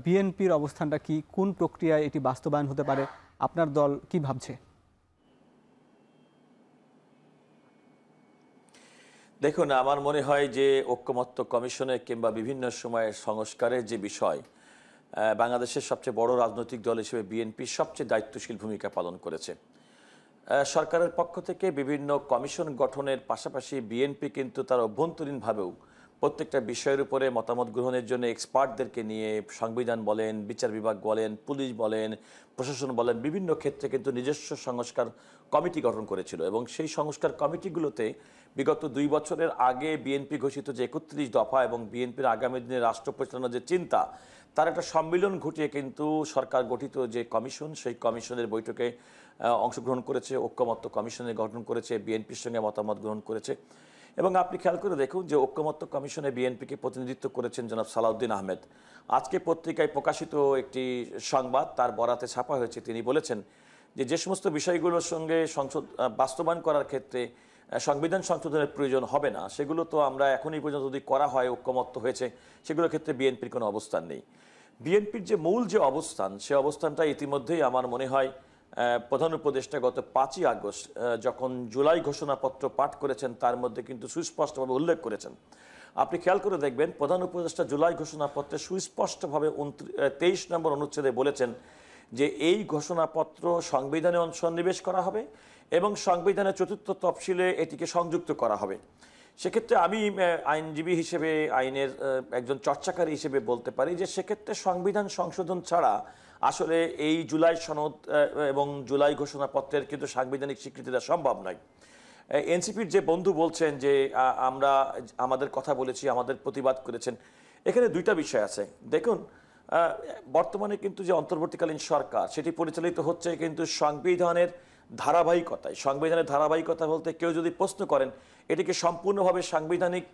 বিএনপির অবস্থানটা কি, কোন প্রক্রিয়ায় এটি বাস্তবায়ন হতে পারে, আপনার দল কি ভাবছে? দেখুন, আমার মনে হয় যে ঐকমত্য কমিশনের কিংবা বিভিন্ন সময়ের সংস্কারের যে বিষয়, বাংলাদেশের সবচেয়ে বড় রাজনৈতিক দল হিসেবে বিএনপি সবচেয়ে দায়িত্বশীল ভূমিকা পালন করেছে। সরকারের পক্ষ থেকে বিভিন্ন কমিশন গঠনের পাশাপাশি বিএনপি কিন্তু তার অভ্যন্তরীণভাবেও প্রত্যেকটা বিষয়ের উপরে মতামত গ্রহণের জন্য এক্সপার্টদেরকে নিয়ে সংবিধান বলেন, বিচার বিভাগ বলেন, পুলিশ বলেন, প্রশাসন বলেন, বিভিন্ন ক্ষেত্রে কিন্তু নিজস্ব সংস্কার কমিটি গঠন করেছিল। এবং সেই সংস্কার কমিটিগুলোতে বিগত 2 বছরের আগে বিএনপি ঘোষিত যে 31 দফা এবং বিএনপির আগামী দিনে রাষ্ট্র পরিচালনার যে চিন্তা, তার একটা সম্মিলন ঘটিয়ে কিন্তু সরকার গঠিত যে কমিশন, সেই কমিশনের বৈঠকে অংশগ্রহণ করেছে, ঐকমত্য কমিশনের গঠন করেছে, বিএনপির সঙ্গে মতামত গ্রহণ করেছে। এবং আপনি খেয়াল করে দেখুন যে ঐকমত্য কমিশনে বিএনপিকে প্রতিনিধিত্ব করেছেন জনাব সালাউদ্দিন আহমেদ। আজকে পত্রিকায় প্রকাশিত একটি সংবাদ, তার বরাতে ছাপা হয়েছে, তিনি বলেছেন যে সমস্ত বিষয়গুলোর সঙ্গে সংসদ বাস্তবায়ন করার ক্ষেত্রে সংবিধান সংশোধনের প্রয়োজন হবে না, সেগুলো তো আমরা এখনই পর্যন্ত যদি করা হয়, ঐকমত্য হয়েছে, সেগুলোর ক্ষেত্রে বিএনপির কোনো অবস্থান নেই। বিএনপির যে মূল যে অবস্থান, সে অবস্থানটা ইতিমধ্যেই আমার মনে হয় প্রধান উপদেষ্টা গত 5ই আগস্ট যখন জুলাই ঘোষণাপত্র পাঠ করেছেন, তার মধ্যে কিন্তু সুস্পষ্টভাবে উল্লেখ করেছেন। আপনি খেয়াল করে দেখবেন প্রধান উপদেষ্টা জুলাই ঘোষণাপত্রে সুস্পষ্টভাবে 23 নম্বর অনুচ্ছেদে বলেছেন যে এই ঘোষণাপত্র সংবিধানে সন্নিবেশ করা হবে এবং সংবিধানের 4র্থ তফসিলে এটিকে সংযুক্ত করা হবে। সেক্ষেত্রে আমি আইনজীবী হিসেবে, আইনের একজন চর্চাকারী হিসেবে বলতে পারি যে সেক্ষেত্রে সংবিধান সংশোধন ছাড়া আসলে এই জুলাই সনদ এবং জুলাই ঘোষণাপত্রের কিন্তু সাংবিধানিক স্বীকৃতি দেওয়া সম্ভব নয়। এনসিপির যে বন্ধু বলছেন যে আমরা আমাদের কথা বলেছি, আমাদের প্রতিবাদ করেছেন, এখানে দুইটা বিষয় আছে। দেখুন, বর্তমানে কিন্তু যে অন্তর্বর্তীকালীন সরকার সেটি পরিচালিত হচ্ছে কিন্তু সংবিধানের ধারাবাহিকতায়। সংবিধানের ধারাবাহিকতা বলতে কেউ যদি প্রশ্ন করেন এটিকে সম্পূর্ণভাবে সাংবিধানিক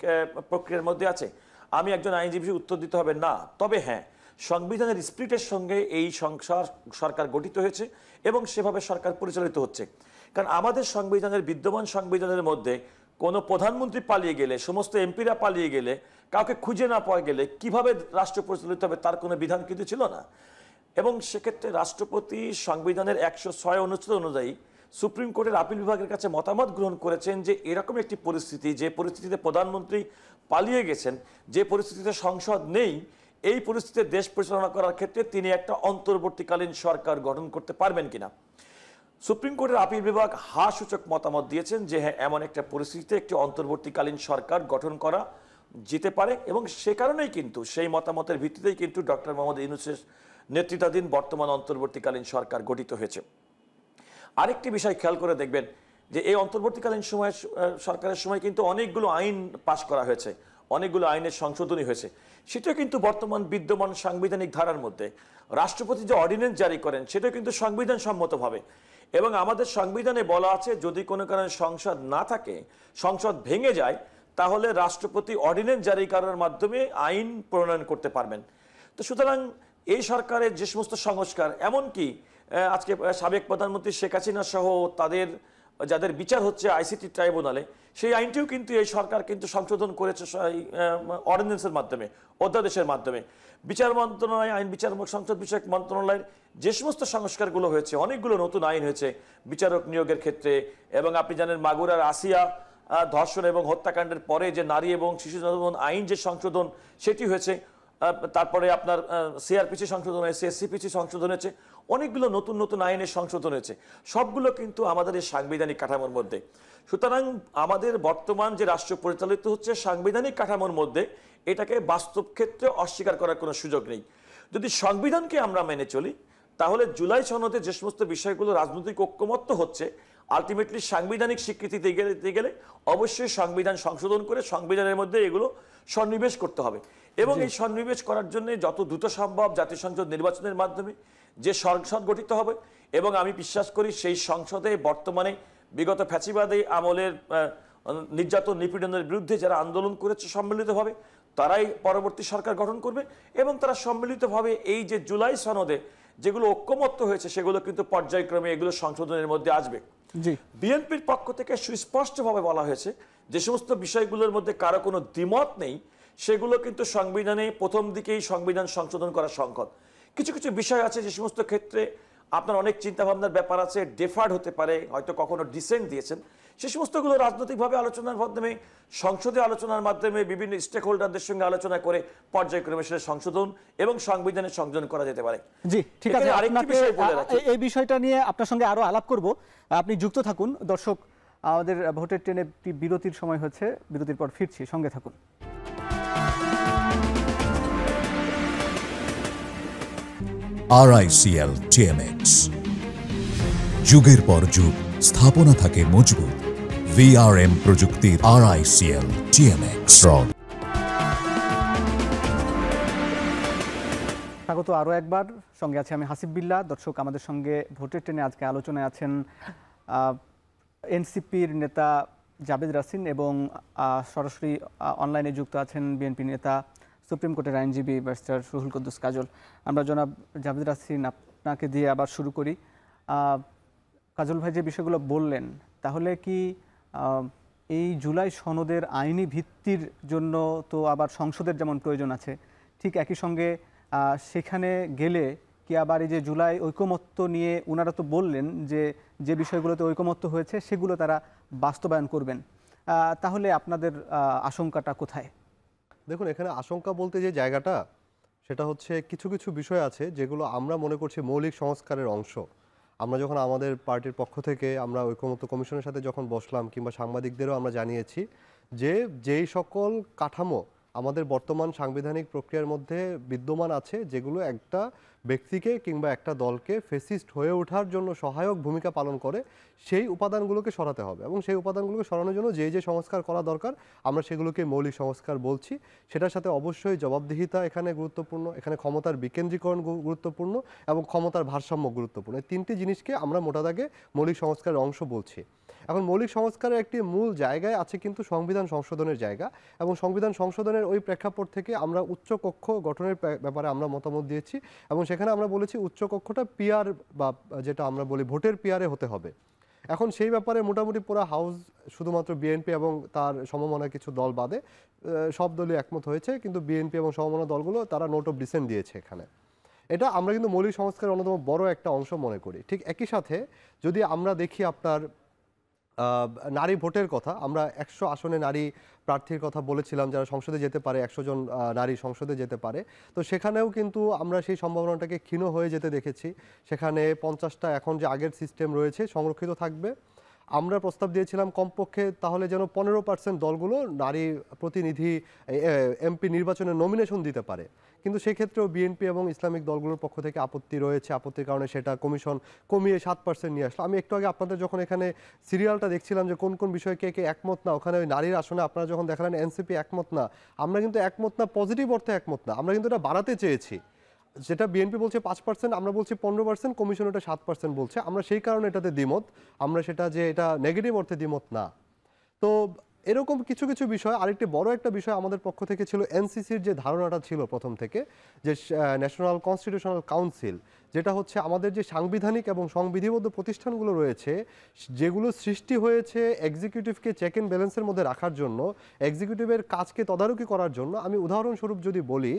প্রক্রিয়ার মধ্যে আছে, আমি একজন আইনজীবী উত্তর দিতে হবে না। তবে হ্যাঁ, সংবিধানের স্পিরিটের সঙ্গে এই সরকার গঠিত হয়েছে এবং সেভাবে সরকার পরিচালিত হচ্ছে। কারণ আমাদের সংবিধানের, বিদ্যমান সংবিধানের মধ্যে কোনো প্রধানমন্ত্রী পালিয়ে গেলে, সমস্ত এমপিরা পালিয়ে গেলে, কাউকে খুঁজে না পাওয়া গেলে কিভাবে রাষ্ট্র পরিচালিত হবে তার কোনো বিধান কিন্তু ছিল না। এবং সেক্ষেত্রে রাষ্ট্রপতি সংবিধানের 106 অনুচ্ছেদ অনুযায়ী সুপ্রিম কোর্টের আপিল বিভাগের কাছে মতামত গ্রহণ করেছেন যে এরকম একটি পরিস্থিতি, যে পরিস্থিতিতে প্রধানমন্ত্রী পালিয়ে গেছেন, যে পরিস্থিতিতে সংসদ নেই, এই পরিস্থিতিতে দেশ পরিচালনা করার ক্ষেত্রে তিনি একটা অন্তর্বর্তীকালীন সরকার গঠন করতে পারবেন কিনা। সুপ্রিম কোর্টের আপিল বিভাগ সূচক মতামত দিয়েছেন যে হ্যাঁ, এমন একটা পরিস্থিতিতে একটি অন্তর্বর্তীকালীন সরকার গঠন করা যেতে পারে এবং সে কারণেই কিন্তু, সেই মতামতের ভিত্তিতেই কিন্তু ডক্টর মোহাম্মদ ইউনূসের নেতৃত্বাধীন বর্তমান অন্তর্বর্তীকালীন সরকার গঠিত হয়েছে। আরেকটি বিষয় খেয়াল করে দেখবেন যে এই অন্তর্বর্তীকালীন সরকারের সময় কিন্তু অনেকগুলো আইন পাশ করা হয়েছে, অনেকগুলো আইনের সংশোধনী হয়েছে। সেটা কিন্তু বর্তমান বিদ্যমান সাংবিধানিক ধারার মধ্যে। রাষ্ট্রপতি যে অর্ডিন্যান্স জারি করেন সেটা কিন্তু সংবিধান সম্মতভাবে, এবং আমাদের সংবিধানে বলা আছে যদি কোনো কারণে সংসদ না থাকে, সংসদ ভেঙে যায়, তাহলে রাষ্ট্রপতি অর্ডিন্যান্স জারি করার মাধ্যমে আইন প্রণয়ন করতে পারবেন। তো সুতরাং এই সরকারের যে সমস্ত সংস্কার, এমনকি আজকে সাবেক প্রধানমন্ত্রী শেখ হাসিনা সহ তাদের যাদের বিচার হচ্ছে আইসিটি ট্রাইব্যুনালে, সেই আইনটিও কিন্তু এই সরকার কিন্তু সংশোধন করেছে অর্ডিন্যান্সের মাধ্যমে, অধ্যাদেশের মাধ্যমে। বিচার মন্ত্রণালয়, আইন বিচার সংসদ বিষয়ক মন্ত্রণালয়ের যে সমস্ত সংস্কারগুলো হয়েছে, অনেকগুলো নতুন আইন হয়েছে বিচারক নিয়োগের ক্ষেত্রে। এবং আপনি জানেন মাগুরার আসিয়া ধর্ষণ এবং হত্যাকাণ্ডের পরে যে নারী এবং শিশু নির্যাতন আইন যে সংশোধন সেটি হয়েছে, তারপরে আপনার সিআরপিসি সংশোধন হয়েছে, সিপিসি সংশোধন হয়েছে, অনেকগুলো নতুন নতুন আইনের সংশোধন হয়েছে। সবগুলো কিন্তু আমাদের এই সাংবিধানিক কাঠামোর মধ্যে। সুতরাং আমাদের বর্তমান যে রাষ্ট্র পরিচালিত হচ্ছে সাংবিধানিক কাঠামোর মধ্যে, এটাকে বাস্তব ক্ষেত্রে অস্বীকার করার কোনো সুযোগ নেই। যদি সংবিধানকে আমরা মেনে চলি, তাহলে জুলাই সনদে যে সমস্ত বিষয়গুলো রাজনৈতিক ঐক্যমত্য হচ্ছে, আলটিমেটলি সাংবিধানিক স্বীকৃতি দিতে গেলে অবশ্যই সংবিধান সংশোধন করে সংবিধানের মধ্যে এগুলো সন্নিবেশ করতে হবে। এবং এই সন্নিবেশ করার জন্য যত দ্রুত সম্ভব জাতীয় সংসদ নির্বাচনের মাধ্যমে যে সংসদ গঠিত হবে, এবং আমি বিশ্বাস করি সেই সংসদে বর্তমানে বিগত ফ্যাসিবাদী আমলের নির্যাতন নিপীড়নের বিরুদ্ধে যারা আন্দোলন করেছে সম্মিলিতভাবে, তারাই পরবর্তী সরকার গঠন করবে এবং তারা সম্মিলিতভাবে এই যে জুলাই সনদে যেগুলো ঐক্যমত্য হয়েছে সেগুলো কিন্তু পর্যায়ক্রমে এগুলো সংশোধনের মধ্যে আসবে। বিএনপির পক্ষ থেকে সুস্পষ্টভাবে বলা হয়েছে যে সমস্ত বিষয়গুলোর মধ্যে কারো কোনো দ্বিমত নেই, সেগুলো কিন্তু সংবিধানে প্রথম দিকেই সংবিধান সংশোধন করা সংকট। কিছু কিছু বিষয় আছে যে সমস্ত ক্ষেত্রে আপনার অনেক চিন্তাভাবনার ব্যাপার আছে, ডেফার্ড হতে পারে, হয়তো কখনো ডিসেন্ট দিয়েছেন, সে সমস্তগুলো রাজনৈতিকভাবে আলোচনার মাধ্যমে, সংসদে আলোচনার মাধ্যমে, বিভিন্ন স্টেক হোল্ডারদের সঙ্গে আলোচনা করে পর্যায়ক্রমে সেটা সংশোধন এবং সংবিধানে সংযোজন করা যেতে পারে। জি, ঠিক আছে, এই বিষয়টা নিয়ে আপনার সঙ্গে আরো আলাপ করব, আপনি যুক্ত থাকুন। দর্শক, আমাদের ভোটের ট্রেনে বিরতির সময় হচ্ছে, বিরতির পর ফিরছি, সঙ্গে থাকুন। RICL TMX, যুগের পর যুগ স্থাপনা থাকে মজবুত। VRM প্রযুক্তির RICL TMX। স্বাগত আরো একবার, সঙ্গে আছে আমি হাসিব বিল্লাহ। দর্শক, আমাদের সঙ্গে ভোটের ট্রেনে আজকে আলোচনায় আছেন এনসিপির নেতা জাবেদ রাসিন এবং সরাসরি অনলাইনে যুক্ত আছেন বিএনপি নেতা সুপ্রিম কোর্টের আইনজীবী ব্যারিস্টার রুহুল কুদ্দুস কাজল। আমরা জনাব জাবেদ রাসিন আপনাকে দিয়ে আবার শুরু করি। কাজল ভাই যে বিষয়গুলো বললেন, তাহলে কি এই জুলাই সনদের আইনি ভিত্তির জন্য তো আবার সংসদের যেমন প্রয়োজন আছে, ঠিক একই সঙ্গে সেখানে গেলে কি আবার এই যে জুলাই ঐকমত্য নিয়ে ওনারা তো বললেন যে যে বিষয়গুলোতে ঐকমত্য হয়েছে সেগুলো তারা বাস্তবায়ন করবেন, তাহলে আপনাদের আশঙ্কাটা কোথায়? দেখুন, এখানে আশঙ্কা বলতে যে জায়গাটা, সেটা হচ্ছে কিছু কিছু বিষয় আছে যেগুলো আমরা মনে করছি মৌলিক সংস্কারের অংশ। আমরা যখন আমাদের পার্টির পক্ষ থেকে আমরা ঐকমত্য কমিশনের সাথে যখন বসলাম, কিংবা সাংবাদিকদেরও আমরা জানিয়েছি যে যেই সকল কাঠামো আমাদের বর্তমান সাংবিধানিক প্রক্রিয়ার মধ্যে বিদ্যমান আছে, যেগুলো একটা ব্যক্তিকে কিংবা একটা দলকে ফেসিস্ট হয়ে ওঠার জন্য সহায়ক ভূমিকা পালন করে, সেই উপাদানগুলোকে সরাতে হবে। এবং সেই উপাদানগুলোকে সরানোর জন্য যে সংস্কার করা দরকার, আমরা সেগুলোকে মৌলিক সংস্কার বলছি। সেটার সাথে অবশ্যই জবাবদিহিতা এখানে গুরুত্বপূর্ণ, এখানে ক্ষমতার বিকেন্দ্রীকরণ গুরুত্বপূর্ণ এবং ক্ষমতার ভারসাম্য গুরুত্বপূর্ণ। এই তিনটি জিনিসকে আমরা মোটা দাগে মৌলিক সংস্কারের অংশ বলছি। এখন মৌলিক সংস্কারের একটি মূল জায়গায় আছে কিন্তু সংবিধান সংশোধনের জায়গা, এবং সংবিধান সংশোধনের ওই প্রেক্ষাপট থেকে আমরা উচ্চকক্ষ গঠনের ব্যাপারে আমরা মতামত দিয়েছি, এবং সেখানে আমরা বলেছি উচ্চকক্ষটা পিআর বা যেটা আমরা বলি ভোটের পিআরে হতে হবে। এখন সেই ব্যাপারে মোটামুটি পুরো হাউস, শুধুমাত্র বিএনপি এবং তার সমমনা কিছু দল বাদে সব দলই একমত হয়েছে, কিন্তু বিএনপি এবং সমমনা দলগুলো তারা নোট অফ ডিসেন্ট দিয়েছে এখানে। এটা আমরা কিন্তু মৌলিক সংস্কারের অন্যতম বড় একটা অংশ মনে করি। ঠিক একই সাথে যদি আমরা দেখি আপনার নারী ভোটের কথা, আমরা 100 আসনে নারী প্রার্থীর কথা বলেছিলাম যারা সংসদে যেতে পারে, 100 জন নারী সংসদে যেতে পারে। তো সেখানেও কিন্তু আমরা সেই সম্ভাবনাটাকে ক্ষীণ হয়ে যেতে দেখেছি। সেখানে 50টা এখন যে আগের সিস্টেম রয়েছে সংরক্ষিত থাকবে। আমরা প্রস্তাব দিয়েছিলাম কমপক্ষে তাহলে যেন 15% দলগুলো নারী প্রতিনিধি এমপি নির্বাচনে নমিনেশন দিতে পারে, কিন্তু সেক্ষেত্রেও বিএনপি এবং ইসলামিক দলগুলোর পক্ষ থেকে আপত্তি রয়েছে। আপত্তির কারণে সেটা কমিশন কমিয়ে 7% নিয়ে আসলো। আমি একটু আগে আপনাদের যখন এখানে সিরিয়ালটা দেখছিলাম যে কোন কোন বিষয়ে কে কে একমত না, ওখানে ওই নারীর আসনে আপনারা যখন দেখালেন এনসিপি একমত না, আমরা কিন্তু একমত না পজিটিভ অর্থে একমত না, আমরা কিন্তু এটা বাড়াতে চেয়েছি। যেটা বিএনপি বলছে 5%, আমরা বলছি 15%, কমিশন ওটা 7% বলছে। আমরা সেই কারণে এটাতে দ্বিমত, আমরা সেটা যে এটা নেগেটিভ অর্থে দ্বিমত না। তো এরকম কিছু কিছু বিষয়। আরেকটি বড় একটা বিষয় আমাদের পক্ষ থেকে ছিল এনসিসির যে ধারণাটা ছিল প্রথম থেকে, যে ন্যাশনাল কনস্টিটিউশনাল কাউন্সিল, যেটা হচ্ছে আমাদের যে সাংবিধানিক এবং সংবিধিবদ্ধ প্রতিষ্ঠানগুলো রয়েছে, যেগুলো সৃষ্টি হয়েছে এক্সিকিউটিভকে চেক অ্যান্ড ব্যালেন্সের মধ্যে রাখার জন্য, এক্সিকিউটিভের কাজকে তদারকি করার জন্য। আমি উদাহরণস্বরূপ যদি বলি,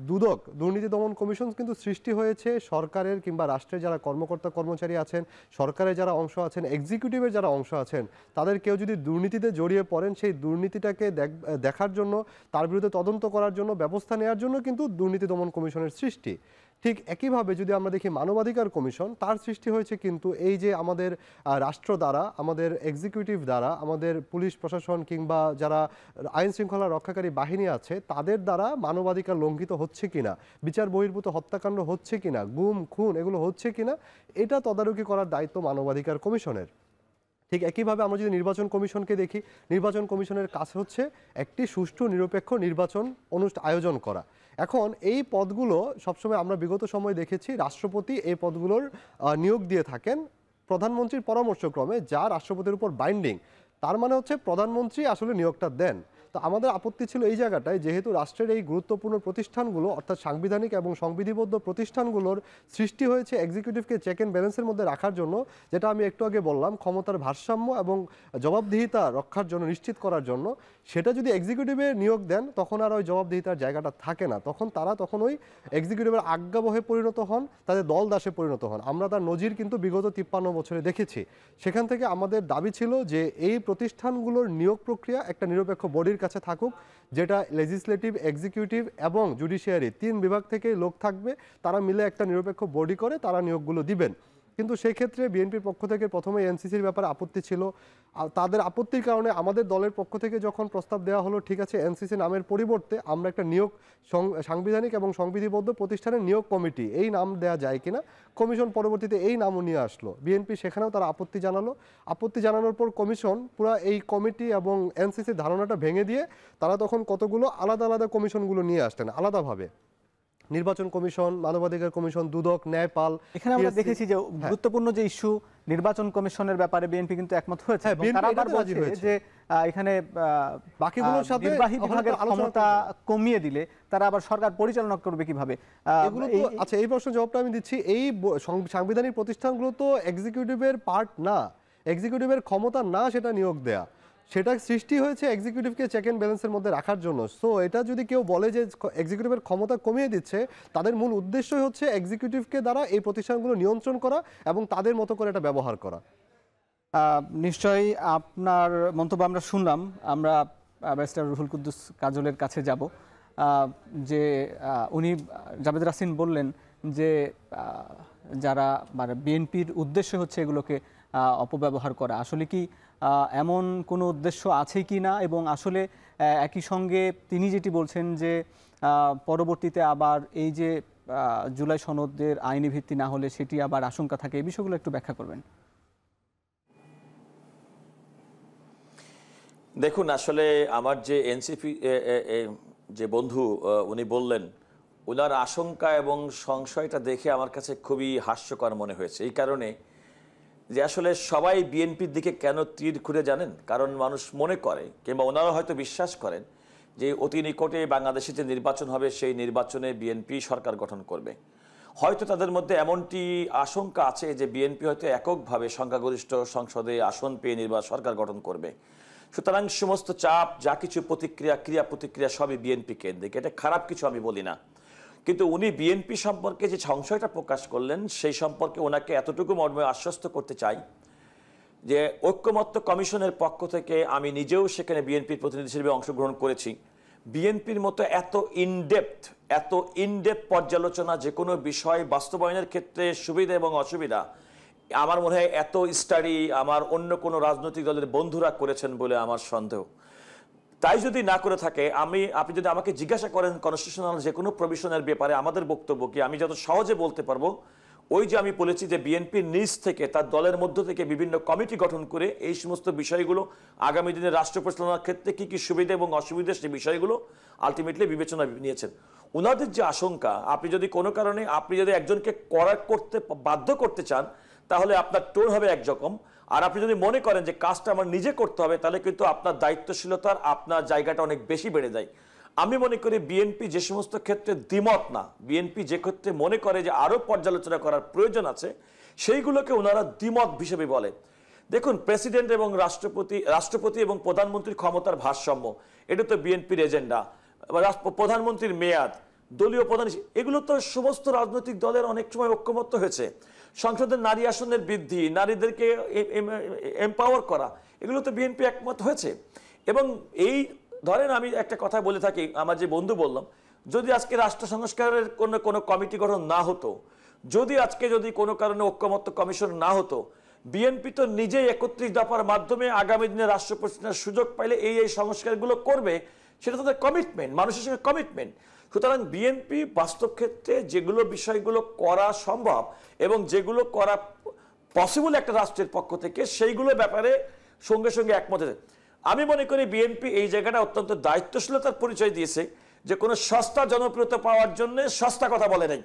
দুদক, দুর্নীতি দমন কমিশন কিন্তু সৃষ্টি হয়েছে সরকারের কিংবা রাষ্ট্রের যারা কর্মকর্তা কর্মচারী আছেন, সরকারের যারা অংশ আছেন, এক্সিকিউটিভের যারা অংশ আছেন, তাদের কেউ যদি দুর্নীতিতে জড়িয়ে পড়েন, সেই দুর্নীতিটাকে দেখার জন্য, তার বিরুদ্ধে তদন্ত করার জন্য, ব্যবস্থা নেওয়ার জন্য কিন্তু দুর্নীতি দমন কমিশনের সৃষ্টি। ঠিক একইভাবে যদি আমরা দেখি মানবাধিকার কমিশন, তার সৃষ্টি হয়েছে কিন্তু এই যে আমাদের রাষ্ট্র দ্বারা, আমাদের এক্সিকিউটিভ দ্বারা, আমাদের পুলিশ প্রশাসন কিংবা যারা আইন শৃঙ্খলা রক্ষাকারী বাহিনী আছে তাদের দ্বারা মানবাধিকার লঙ্ঘিত হচ্ছে কিনা, বিচার বহির্ভূত হত্যাকাণ্ড হচ্ছে কিনা, গুম খুন এগুলো হচ্ছে কিনা, এটা তদারকি করার দায়িত্ব মানবাধিকার কমিশনের। ঠিক একইভাবে আমরা যদি নির্বাচন কমিশনকে দেখি, নির্বাচন কমিশনের কাজ হচ্ছে একটি সুষ্ঠু নিরপেক্ষ নির্বাচন আয়োজন করা। এখন এই পদগুলো সবসময় আমরা বিগত সময় দেখেছি রাষ্ট্রপতি এই পদগুলোর নিয়োগ দিয়ে থাকেন প্রধানমন্ত্রীর পরামর্শক্রমে, যা রাষ্ট্রপতির উপর বাইন্ডিং। তার মানে হচ্ছে প্রধানমন্ত্রী আসলে নিয়োগটা দেন। তো আমাদের আপত্তি ছিল এই জায়গাটায়, যেহেতু রাষ্ট্রের এই গুরুত্বপূর্ণ প্রতিষ্ঠানগুলো অর্থাৎ সাংবিধানিক এবং সংবিধিবদ্ধ প্রতিষ্ঠানগুলোর সৃষ্টি হয়েছে এক্সিকিউটিভকে চেক অ্যান্ড ব্যালেন্সের মধ্যে রাখার জন্য, যেটা আমি একটু আগে বললাম ক্ষমতার ভারসাম্য এবং জবাবদিহিতা রক্ষার জন্য, নিশ্চিত করার জন্য, সেটা যদি এক্সিকিউটিভে নিয়োগ দেন তখন আর ওই জবাবদিহিতার জায়গাটা থাকে না। তখন ওই এক্সিকিউটিভের আজ্ঞাবহে পরিণত হন, তাদের দল দাসে পরিণত হন। আমরা তার নজির কিন্তু বিগত 53 বছরে দেখেছি। সেখান থেকে আমাদের দাবি ছিল যে এই প্রতিষ্ঠানগুলোর নিয়োগ প্রক্রিয়া একটা নিরপেক্ষ বডির কাছে থাকুক, যেটা লেজিসলেটিভ, এক্সিকিউটিভ এবং জুডিশিয়ারি 3 বিভাগ থেকে লোক থাকবে, তারা মিলে একটা নিরপেক্ষ বডি করে তারা নিয়োগগুলো দিবেন। কিন্তু সেই ক্ষেত্রে বিএনপির পক্ষ থেকে প্রথমে এনসিসির ব্যাপারে আপত্তি ছিল। তাদের আপত্তির কারণে আমাদের দলের পক্ষ থেকে যখন প্রস্তাব দেওয়া হলো, ঠিক আছে এনসিসি নামের পরিবর্তে আমরা একটা নিয়োগ সাংবিধানিক এবং সংবিধিবদ্ধ প্রতিষ্ঠানের নিয়োগ কমিটি এই নাম দেওয়া যায় কিনা, কমিশন পরবর্তীতে এই নামও নিয়ে আসলো। বিএনপি সেখানেও তারা আপত্তি জানালো। আপত্তি জানানোর পর কমিশন পুরো এই কমিটি এবং এনসিসির ধারণাটা ভেঙে দিয়ে তারা তখন কতগুলো আলাদা আলাদা কমিশনগুলো নিয়ে আসতেন আলাদাভাবে। নির্বাচন কমিশন, মানবাধিকার কমিশন, দুদক, ন্যায়পাল। এখানে আমরা দেখেছি যে গুরুত্বপূর্ণ যে ইস্যু নির্বাচন কমিশনের ব্যাপারে বিএনপি কিন্তু একমত হয়েছে। তারা আবার বলছে যে এখানে বাকিগুলোর সাথে নির্বাহী বিভাগের ক্ষমতা কমিয়ে দিলে তারা আবার সরকার পরিচালনা করবে কিভাবে। আচ্ছা, এই প্রশ্নের জবাবটা আমি দিচ্ছি। এই সাংবিধানিক প্রতিষ্ঠানগুলো তো এক্সিকিউটিভের পার্ট না, এক্সিকিউটিভের ক্ষমতা না সেটা নিয়োগ দেয়া, সেটা সৃষ্টি হয়েছে এক্সিকিউটিভকে চেক অ্যান্ড ব্যালেন্সের মধ্যে রাখার জন্য। সো এটা যদি কেউ বলে যে এক্সিকিউটিভের ক্ষমতা কমিয়ে দিচ্ছে, তাদের মূল উদ্দেশ্যই হচ্ছে এক্সিকিউটিভকে দ্বারা এই প্রতিষ্ঠানগুলো নিয়ন্ত্রণ করা এবং তাদের মতো করে এটা ব্যবহার করা। নিশ্চয়ই আপনার মন্তব্য আমরা শুনলাম। আমরা ব্যারিস্টার রুহুল কুদ্দুস কাজলের কাছে যাব, যে উনি জাভেদ রাসিন বললেন যে যারা মানে বিএনপির উদ্দেশ্য হচ্ছে এগুলোকে অপব্যবহার করা। আসলে কি এমন কোনো উদ্দেশ্য আছে কি না, এবং আসলে একই সঙ্গে তিনি যেটি বলছেন যে পরবর্তীতে আবার এই যে জুলাই সনদের আইনি ভিত্তি না হলে সেটি আবার আশঙ্কা থাকে, এই বিষয়গুলো একটু ব্যাখ্যা করবেন। দেখুন, আসলে আমার যে এনসিপি যে বন্ধু উনি বললেন, ওনার আশঙ্কা এবং সংশয়টা দেখে আমার কাছে খুবই হাস্যকর মনে হয়েছে। এই কারণে যে আসলে সবাই বিএনপির দিকে কেন তীর খুঁড়ে জানেন, কারণ মানুষ মনে করে কিংবা ওনারা হয়তো বিশ্বাস করেন যে অতি নিকটে বাংলাদেশে যে নির্বাচন হবে সেই নির্বাচনে বিএনপি সরকার গঠন করবে। হয়তো তাদের মধ্যে এমনটি আশঙ্কা আছে যে বিএনপি হয়তো এককভাবে সংখ্যাগরিষ্ঠ সংসদে আসন পেয়ে সরকার গঠন করবে। সুতরাং সমস্ত চাপ, যা কিছু প্রতিক্রিয়া, ক্রিয়া প্রতিক্রিয়া সবই বিএনপি কেন্দ্রিক। এটা খারাপ কিছু আমি বলি না, কিন্তু উনি বিএনপি সম্পর্কে যে সংশয়টা প্রকাশ করলেন সেই সম্পর্কে ওনাকে এতটুকু মর্মে আশ্বস্ত করতে চাই যে ঐক্যমত্য কমিশনের পক্ষ থেকে আমি নিজেও সেখানে বিএনপির প্রতিনিধি হিসেবে অংশগ্রহণ করেছি। বিএনপির মতো এত ইনডেপথ পর্যালোচনা যে কোনো বিষয় বাস্তবায়নের ক্ষেত্রে সুবিধা এবং অসুবিধা আমার মনে হয় এত স্টাডি আমার অন্য কোনো রাজনৈতিক দলের বন্ধুরা করেছেন বলে আমার সন্দেহ। তাই যদি না করে থাকে, আপনি যদি আমাকে জিজ্ঞাসা করেন কনস্টিটিউশনাল যে কোনো প্রভিশনের ব্যাপারে আমাদের বক্তব্য কি, আমি যত সহজে বলতে পারবো ওই যে আমি বলেছি যে বিএনপির নিজ থেকে তার দলের মধ্য থেকে বিভিন্ন কমিটি গঠন করে এই সমস্ত বিষয়গুলো আগামী দিনে রাষ্ট্র পরিচালনার ক্ষেত্রে কি কি সুবিধা এবং অসুবিধা সেই বিষয়গুলো আলটিমেটলি বিবেচনা নিয়েছেন। ওনাদের যে আশঙ্কা, আপনি যদি কোনো কারণে আপনি যদি একজনকে করতে বাধ্য করতে চান তাহলে আপনার টোন হবে একরকম, আর আপনি যদি মনে করেন যে কাজটা আমার নিজে করতে হবে তাহলে কিন্তু আপনার দায়িত্বশীলতার আপনার জায়গাটা অনেক বেশি বেড়ে যায়। আমি মনে করি বিএনপি যে সমস্ত ক্ষেত্রে দ্বিমত না, বিএনপি যে ক্ষেত্রে মনে করে যে আরও পর্যালোচনা করার প্রয়োজন আছে সেইগুলোকে ওনারা দ্বিমত হিসেবে বলে। দেখুন, প্রেসিডেন্ট এবং রাষ্ট্রপতি এবং প্রধানমন্ত্রীর ক্ষমতার ভারসাম্য, এটা তো বিএনপির এজেন্ডা। প্রধানমন্ত্রীর মেয়াদ, দলীয় প্রধান, এগুলো তো সমস্ত রাজনৈতিক দলের অনেক সময় ঐক্যমত্য হয়েছে। সংসদের নারী আসনের বৃদ্ধি, নারীদেরকে এম্পাওয়ার করা, এগুলো তো বিএনপি একমত হয়েছে। এবং এই ধরেন আমি একটা কথা বলে থাকি, আমার যে বন্ধু বললাম, যদি আজকে রাষ্ট্র সংস্কারের কোনো কমিটি গঠন না হতো, যদি কোনো কারণে ঐক্যমত্য কমিশন না হতো, বিএনপি তো নিজেই 31 দফার মাধ্যমে আগামী দিনে রাষ্ট্র পরিচালনার সুযোগ পাইলে এই সংস্কারগুলো করবে, সেটা তাদের কমিটমেন্ট, মানুষের সঙ্গে কমিটমেন্ট। সুতরাং বিএনপি বাস্তব ক্ষেত্রে যেগুলো বিষয়গুলো করা সম্ভব এবং যেগুলো করা পসিবল একটা রাষ্ট্রের পক্ষ থেকে, সেইগুলো ব্যাপারে সঙ্গে সঙ্গে একমত হয়েছে। আমি মনে করি বিএনপি এই জায়গাটা অত্যন্ত দায়িত্বশীলতার পরিচয় দিয়েছে, যে কোনো সস্তা জনপ্রিয়তা পাওয়ার জন্য সস্তা কথা বলে নাই,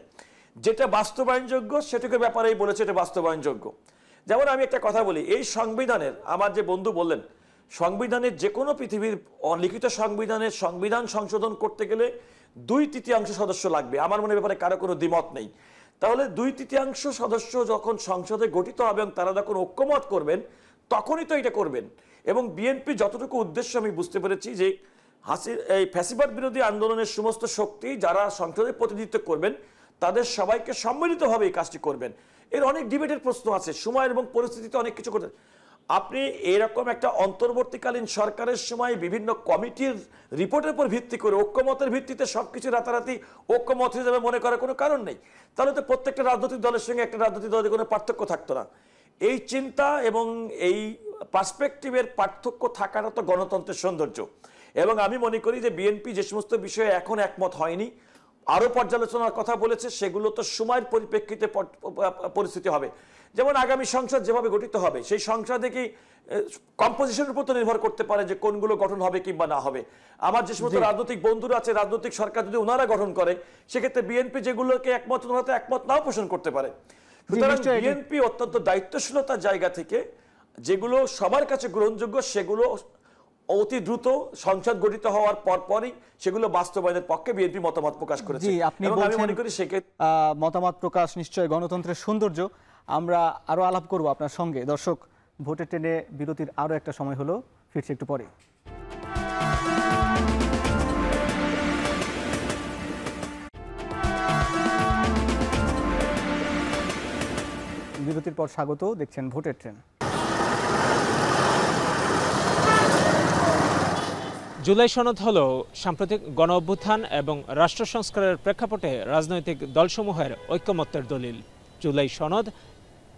যেটা বাস্তবায়নযোগ্য সেটুকু ব্যাপারেই বলেছে এটা বাস্তবায়নযোগ্য। যেমন আমি একটা কথা বলি, এই সংবিধানের, আমার যে বন্ধু বললেন, সংবিধানের যে কোনো পৃথিবীর লিখিত সংবিধানের সংবিধান সংশোধন করতে গেলে 2/3 সদস্য লাগবে। আমার মনে ব্যাপারে কারো কোনো দ্বিমত নেই। তাহলে 2/3 সদস্য যখন সংসদে গঠিত হবে এবং তারা যখন ঐক্যমত করবেন তখনই তো এটা করবেন। এবং বিএনপি যতটুকু উদ্দেশ্য আমি বুঝতে পেরেছি যে এই ফ্যাসিবাদ বিরোধী আন্দোলনের সমস্ত শক্তি যারা সংসদে প্রতিনিধিত্ব করবেন তাদের সবাইকে সম্মিলিতভাবে এই কাজটি করবেন। এর অনেক ডিবেটের প্রশ্ন আছে, সময় এবং পরিস্থিতিতে অনেক কিছু করতে। আপনি এরকম একটা অন্তর্বর্তীকালীন সরকারের সময় বিভিন্ন কমিটির রিপোর্টের উপর ভিত্তি করে ঐক্যমতের ভিত্তিতে সবকিছু রাতারাতি ঐক্যমত হয়ে যাবে মনে করার কোনো কারণ নেই। তাহলে তো প্রত্যেকটা রাজনৈতিক দলের সঙ্গে একটা রাজনৈতিক দলের কোনো পার্থক্য থাকতো না। এই চিন্তা এবং এই পার্সপেক্টিভের পার্থক্য থাকাটা তো গণতন্ত্রের সৌন্দর্য। এবং আমি মনে করি যে বিএনপি যে সমস্ত বিষয়ে এখন একমত হয়নি, আরও পর্যালোচনার কথা বলেছে, সেগুলো তো সময়ের পরিপ্রেক্ষিতে পরিস্থিতি হবে। যেমন আগামী সংসদ যেভাবে গঠিত হবে সেই সংসদে কি কম্পোজিশনের উপর তো নির্ভর করতে পারে যে কোনগুলো গঠন হবে কিংবা না হবে। আমার যে সমস্ত রাজনৈতিক বন্ধুরা আছে, রাজনৈতিক সরকার যদি ওনারা গঠন করে, সেক্ষেত্রে বিএনপি যেগুলোকে একমত ওনারা একমত নাও পোষণ করতে পারে। সুতরাং বিএনপি অত্যন্ত দায়িত্বশীলতার জায়গা থেকে যেগুলো সবার কাছে গ্রহণযোগ্য সেগুলো অতি দ্রুত সংসদ গঠিত হওয়ার পরপরই সেগুলো বাস্তবায়নের পক্ষে বিএনপি মতামত প্রকাশ করেছে। এবং আমি মনে করি সেক্ষেত্রে মতামত প্রকাশ নিশ্চয় গণতন্ত্রের সৌন্দর্য। আমরা আরো আলাপ করব আপনার সঙ্গে। দর্শক, ভোটের ট্রেনে বিরতির আরো একটা সময় হলো, ফিরছি একটু পরে। বিরতির পর স্বাগত, দেখছেন ভোটের ট্রেন। জুলাই সনদ হল সাম্প্রতিক গণ অভ্যুত্থান এবং রাষ্ট্র সংস্কারের প্রেক্ষাপটে রাজনৈতিক দলসমূহের ঐক্যমত্যের দলিল। জুলাই সনদ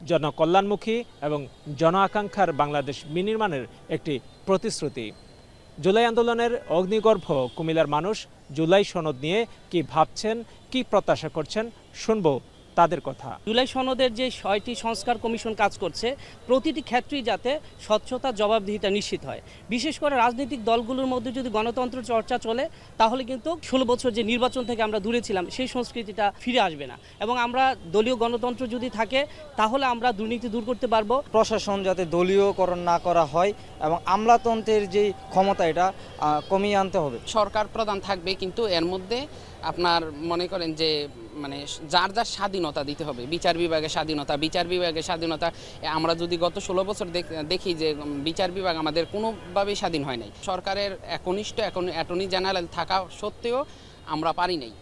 জনকল্যাণমুখী এবং জন আকাঙ্ক্ষার বাংলাদেশ বিনির্মাণের একটি প্রতিশ্রুতি। জুলাই আন্দোলনের অগ্নিগর্ভ কুমিল্লার মানুষ জুলাই সনদ নিয়ে কি ভাবছেন, কি প্রত্যাশা করছেন, শুনব তাদের কথা। জুলাই সনদের যে 6টি সংস্কার কমিশন কাজ করছে, প্রতিটি ক্ষেত্রেই যাতে স্বচ্ছতা, জবাবদিহিতা নিশ্চিত হয়। বিশেষ করে রাজনৈতিক দলগুলোর মধ্যে যদি গণতন্ত্র চর্চা চলে, তাহলে কিন্তু 16 বছর যে নির্বাচন থেকে আমরা দূরে ছিলাম, সেই সংস্কৃতিটা ফিরে আসবে না। এবং আমরা দলীয় গণতন্ত্র যদি থাকে, তাহলে আমরা দুর্নীতি দূর করতে পারবো। প্রশাসন যাতে দলীয়করণ না করা হয় এবং আমলাতন্ত্রের যে ক্ষমতা, এটা কমিয়ে আনতে হবে। সরকার প্রধান থাকবে, কিন্তু এর মধ্যে আপনার মনে করেন যে মানে যার যার স্বাধীনতা দিতে হবে। বিচার বিভাগের স্বাধীনতা আমরা যদি গত 16 বছর দেখি যে বিচার বিভাগ আমাদের কোনোভাবেই স্বাধীন হয় নাই। সরকারের একনিষ্ঠ অ্যাটর্নি জেনারেল থাকা সত্ত্বেও আমরা পারি নাই।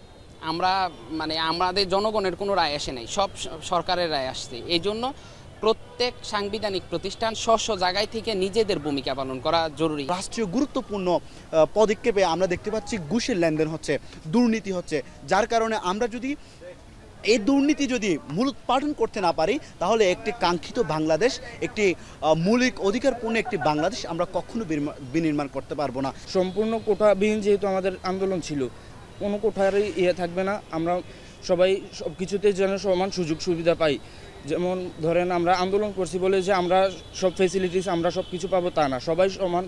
আমরা মানে আমাদের জনগণের কোনো রায় আসে নাই, সব সরকারের রায় আসছে। এই জন্য প্রত্যেক সাংবিধানিক প্রতিষ্ঠান স্ব জায়গায় থেকে নিজেদের ভূমিকা পালন করা জরুরি। রাষ্ট্রীয় গুরুত্বপূর্ণ পদক্ষেপে আমরা দেখতে পাচ্ছি ঘুষের লেনদেন হচ্ছে, দুর্নীতি হচ্ছে, যার কারণে আমরা যদি এই দুর্নীতি যদি মূলোৎপাটন করতে না পারি, তাহলে একটি কাঙ্ক্ষিত বাংলাদেশ, একটি মৌলিক অধিকারপূর্ণ একটি বাংলাদেশ আমরা কখনো বিনির্মাণ করতে পারবো না। সম্পূর্ণ কোটাবিহীন যেহেতু আমাদের আন্দোলন ছিল, কোনো কোঠারই থাকবে না। আমরা সবাই সব কিছুতে যেন সমান সুযোগ সুবিধা পাই। যেমন ধরেন আমরা আন্দোলন করছি বলে যে আমরা সব ফেসিলিটিস আমরা সব কিছু পাবো তা না, সবাই সমান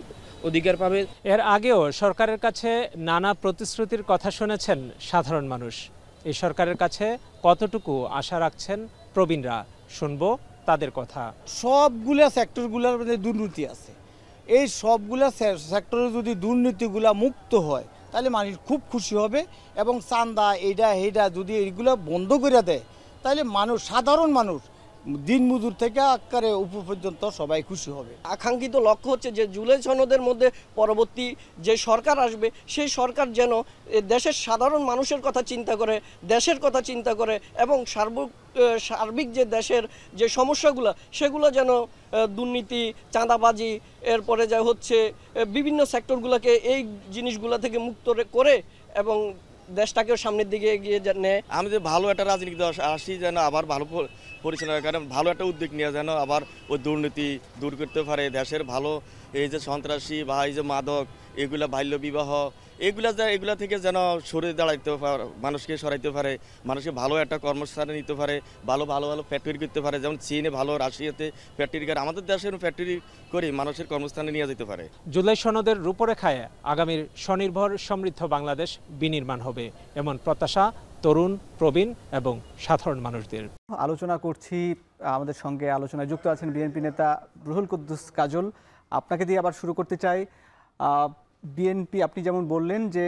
অধিকার পাবে। এর আগেও সরকারের কাছে নানা প্রতিশ্রুতির কথা শুনেছেন সাধারণ মানুষ। এই সরকারের কাছে কতটুকু আশা রাখছেন প্রবীণরা, শুনবো তাদের কথা। সবগুলা সেক্টরগুলোর মধ্যে দুর্নীতি আছে। এই সবগুলা সেক্টরে যদি দুর্নীতিগুলা মুক্ত হয়, তাহলে মানুষ খুব খুশি হবে এবং চান্দা এইটা যদি এইগুলো বন্ধ করে দেয়, তাহলে মানুষ, সাধারণ মানুষ, দিনমজুর থেকে আকারে উপর পর্যন্ত সবাই খুশি হবে। আকাঙ্ক্ষিত লক্ষ্য হচ্ছে যে জুলাই সনদের মধ্যে পরবর্তী যে সরকার আসবে, সেই সরকার যেন দেশের সাধারণ মানুষের কথা চিন্তা করে, দেশের কথা চিন্তা করে এবং সার্বিক যে দেশের যে সমস্যাগুলো, সেগুলো যেন দুর্নীতি, চাঁদাবাজি, এরপরে যা হচ্ছে বিভিন্ন সেক্টরগুলোকে এই জিনিসগুলো থেকে মুক্ত করে এবং দেশটাকেও সামনের দিকে এগিয়ে নেয়। আমি যে ভালো একটা রাজনীতি দল আসি, যেন আবার ভালো পরিচালনার কারণে ভালো একটা উদ্যোগ নিয়ে যেন আবার ওই দুর্নীতি দূর করতে পারে। দেশের ভালো এই যে সন্ত্রাসী বা এই যে মাদক, এগুলা বাল্য বিবাহ, এগুলা থেকে যেন সরে দাঁড়াইতে পারে, মানুষকে সরাইতে পারে, মানুষকে ভালো একটা কর্মস্থানে নিতে পারে, ভালো ফ্যাক্টরি করতে পারে। যেমন চীনে ভালো, রাশিয়াতে ফ্যাক্টরি করে, আমাদের দেশের ফ্যাক্টরি করে মানুষের কর্মস্থানে নিয়ে যেতে পারে। জুলাই সনদের রূপরেখায় আগামীর স্বনির্ভর সমৃদ্ধ বাংলাদেশ বিনির্মাণ হবে, এমন প্রত্যাশা তরুণ, প্রবীণ এবং সাধারণ মানুষদের। আলোচনা করছি, আমাদের সঙ্গে আলোচনায় যুক্ত আছেন বিএনপি নেতা রুহুল কুদ্দুস কাজল। আপনাকে দিয়ে আবার শুরু করতে চাই। বিএনপি, আপনি যেমন বললেন যে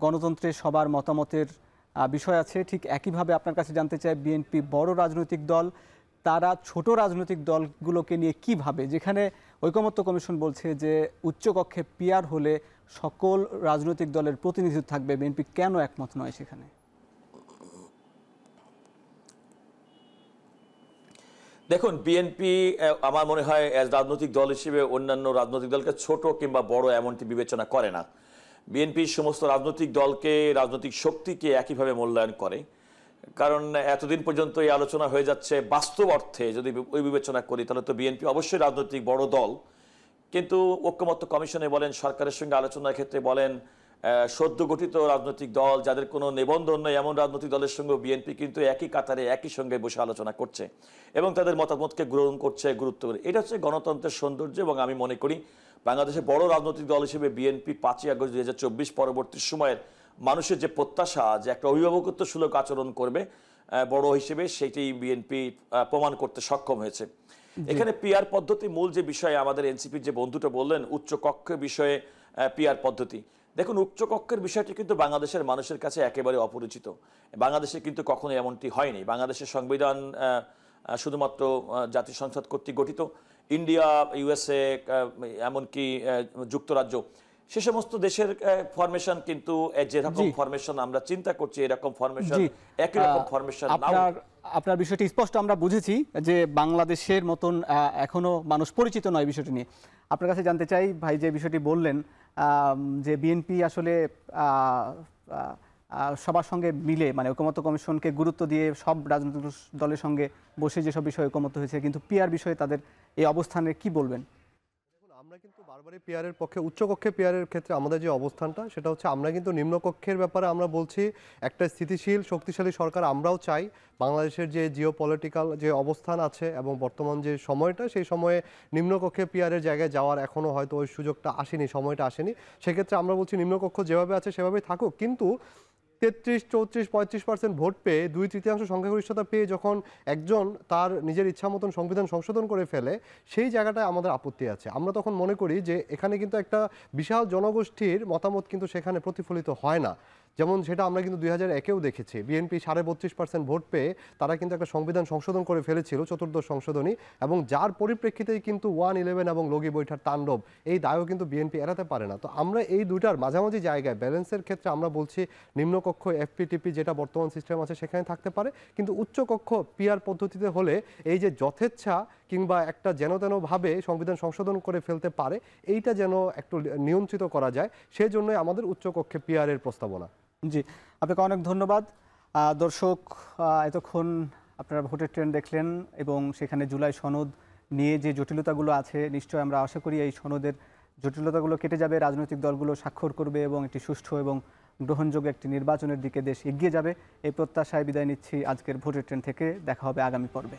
গণতন্ত্রে সবার মতামতের বিষয় আছে, ঠিক একইভাবে আপনার কাছে জানতে চাই বিএনপি বড় রাজনৈতিক দল, তারা ছোট রাজনৈতিক দলগুলোকে নিয়ে কি ভাবে? যেখানে ঐকমত্য কমিশন বলছে যে উচ্চকক্ষে পিআর হলে সকল রাজনৈতিক দলের প্রতিনিধিত্ব থাকবে, বিএনপি কেন একমত নয় সেখানে? দেখুন, বিএনপি আমার মনে হয় রাজনৈতিক দল হিসেবে অন্যান্য রাজনৈতিক দলকে ছোট কিংবা বড় এমনটি বিবেচনা করে না। বিএনপি সমস্ত রাজনৈতিক দলকে, রাজনৈতিক শক্তিকে একইভাবে মূল্যায়ন করে। কারণ এতদিন পর্যন্ত এই আলোচনা হয়ে যাচ্ছে, বাস্তব অর্থে যদি ওই বিবেচনা করি তাহলে তো বিএনপি অবশ্যই রাজনৈতিক বড় দল, কিন্তু ঐকমত্য কমিশনে বলেন, সরকারের সঙ্গে আলোচনার ক্ষেত্রে বলেন, সদ্য গঠিত রাজনৈতিক দল যাদের কোনো নিবন্ধন নেই এমন রাজনৈতিক দলের সঙ্গে বিএনপি কিন্তু একই কাতারে একই সঙ্গে বসে আলোচনা করছে এবং তাদের মতামতকে গ্রহণ করছে, গুরুত্ব করে। এটা হচ্ছে গণতন্ত্রের সৌন্দর্য এবং আমি মনে করি বাংলাদেশের বড় রাজনৈতিক দল হিসেবে বিএনপি 5ই আগস্ট 2024 পরবর্তী সময়ের মানুষের যে প্রত্যাশা যে একটা অভিভাবকত্ব সুলভ আচরণ করবে বড় হিসেবে, সেটি বিএনপি প্রমাণ করতে সক্ষম হয়েছে। এখানে পিআর পদ্ধতি মূল যে বিষয়ে আমাদের এনসিপির যে বন্ধুটা বললেন, উচ্চ কক্ষ বিষয়ে পিআর পদ্ধতি, দেখুন উচ্চকক্ষের বিষয়টি কিন্তু বাংলাদেশের মানুষের কাছে একেবারে অপরিচিত। বাংলাদেশে কিন্তু কখনো এমনটি হয়নি। বাংলাদেশের সংবিধান শুধুমাত্র জাতীয় সংসদ কর্তৃক গঠিত। ইন্ডিয়া, ইউএসএ, এমনকি যুক্তরাজ্য, সে সমস্ত দেশের ফরমেশন কিন্তু যেরকম ফরমেশন আমরা চিন্তা করছি এরকম ফরমেশন, একই রকম ফরমেশন। আপনার বিষয়টি স্পষ্ট আমরা বুঝেছি যে বাংলাদেশের মতন এখনো মানুষ পরিচিত নয় বিষয়টি নিয়ে। আপনার কাছে জানতে চাই ভাই, যে বিষয়টি বললেন যে বিএনপি আসলে সবার সঙ্গে মিলে মানে ঐকমত্য কমিশনকে গুরুত্ব দিয়ে সব রাজনৈতিক দলের সঙ্গে বসে যেসব বিষয়ে ঐকমত্য হয়েছে, কিন্তু পিআর বিষয়ে তাদের এই অবস্থানে কি বলবেন? আমরা কিন্তু বারবারই পিআরের পক্ষে, উচ্চকক্ষে পিআরের ক্ষেত্রে আমাদের যে অবস্থানটা সেটা হচ্ছে আমরা কিন্তু নিম্নকক্ষের ব্যাপারে আমরা বলছি একটা স্থিতিশীল শক্তিশালী সরকার আমরাও চাই। বাংলাদেশের যে জিওপলিটিক্যাল যে অবস্থান আছে এবং বর্তমান যে সময়টা, সেই সময়ে নিম্নকক্ষে পিআরের জায়গায় যাওয়ার এখনও হয়তো ওই সুযোগটা আসেনি, সময়টা আসেনি। সেক্ষেত্রে আমরা বলছি নিম্নকক্ষ যেভাবে আছে সেভাবেই থাকুক, কিন্তু 33, 34, 35% ভোট পেয়ে 2/3 সংখ্যাগরিষ্ঠতা পেয়ে যখন একজন তার নিজের ইচ্ছা মতন সংবিধান সংশোধন করে ফেলে, সেই জায়গাটায় আমাদের আপত্তি আছে। আমরা তখন মনে করি যে এখানে কিন্তু একটা বিশাল জনগোষ্ঠীর মতামত কিন্তু সেখানে প্রতিফলিত হয় না। যেমন সেটা আমরা কিন্তু 2001-এও দেখেছি, বিএনপি 32.5% ভোট পেয়ে তারা কিন্তু একটা সংবিধান সংশোধন করে ফেলেছিল, চতুর্দশ সংশোধনী, এবং যার পরিপ্রেক্ষিতেই কিন্তু 111 এবং লগি বৈঠার তাণ্ডব, এই দায়ও কিন্তু বিএনপি এড়াতে পারে না। তো আমরা এই দুইটার মাঝামাঝি জায়গায় ব্যালেন্সের ক্ষেত্রে আমরা বলছি নিম্নকক্ষ এফপিটিপি যেটা বর্তমান সিস্টেম আছে সেখানে থাকতে পারে, কিন্তু উচ্চকক্ষ পিআর পদ্ধতিতে হলে এই যে যথেচ্ছা কিংবা একটা যেনতেনভাবে সংবিধান সংশোধন করে ফেলতে পারে, এইটা যেন একটু নিয়ন্ত্রিত করা যায়, সেজন্যই আমাদের উচ্চকক্ষে পিআরের প্রস্তাবনা। জি, আপনাকে অনেক ধন্যবাদ। দর্শক, এতক্ষণ আপনারা ভোটের ট্রেন্ড দেখলেন এবং সেখানে জুলাই সনদ নিয়ে যে জটিলতাগুলো আছে, নিশ্চয় আমরা আশা করি এই সনদের জটিলতাগুলো কেটে যাবে, রাজনৈতিক দলগুলো স্বাক্ষর করবে এবং একটি সুষ্ঠু এবং গ্রহণযোগ্য একটি নির্বাচনের দিকে দেশ এগিয়ে যাবে। এই প্রত্যাশায় বিদায় নিচ্ছি আজকের ভোটের ট্রেন্ড থেকে। দেখা হবে আগামী পর্বে।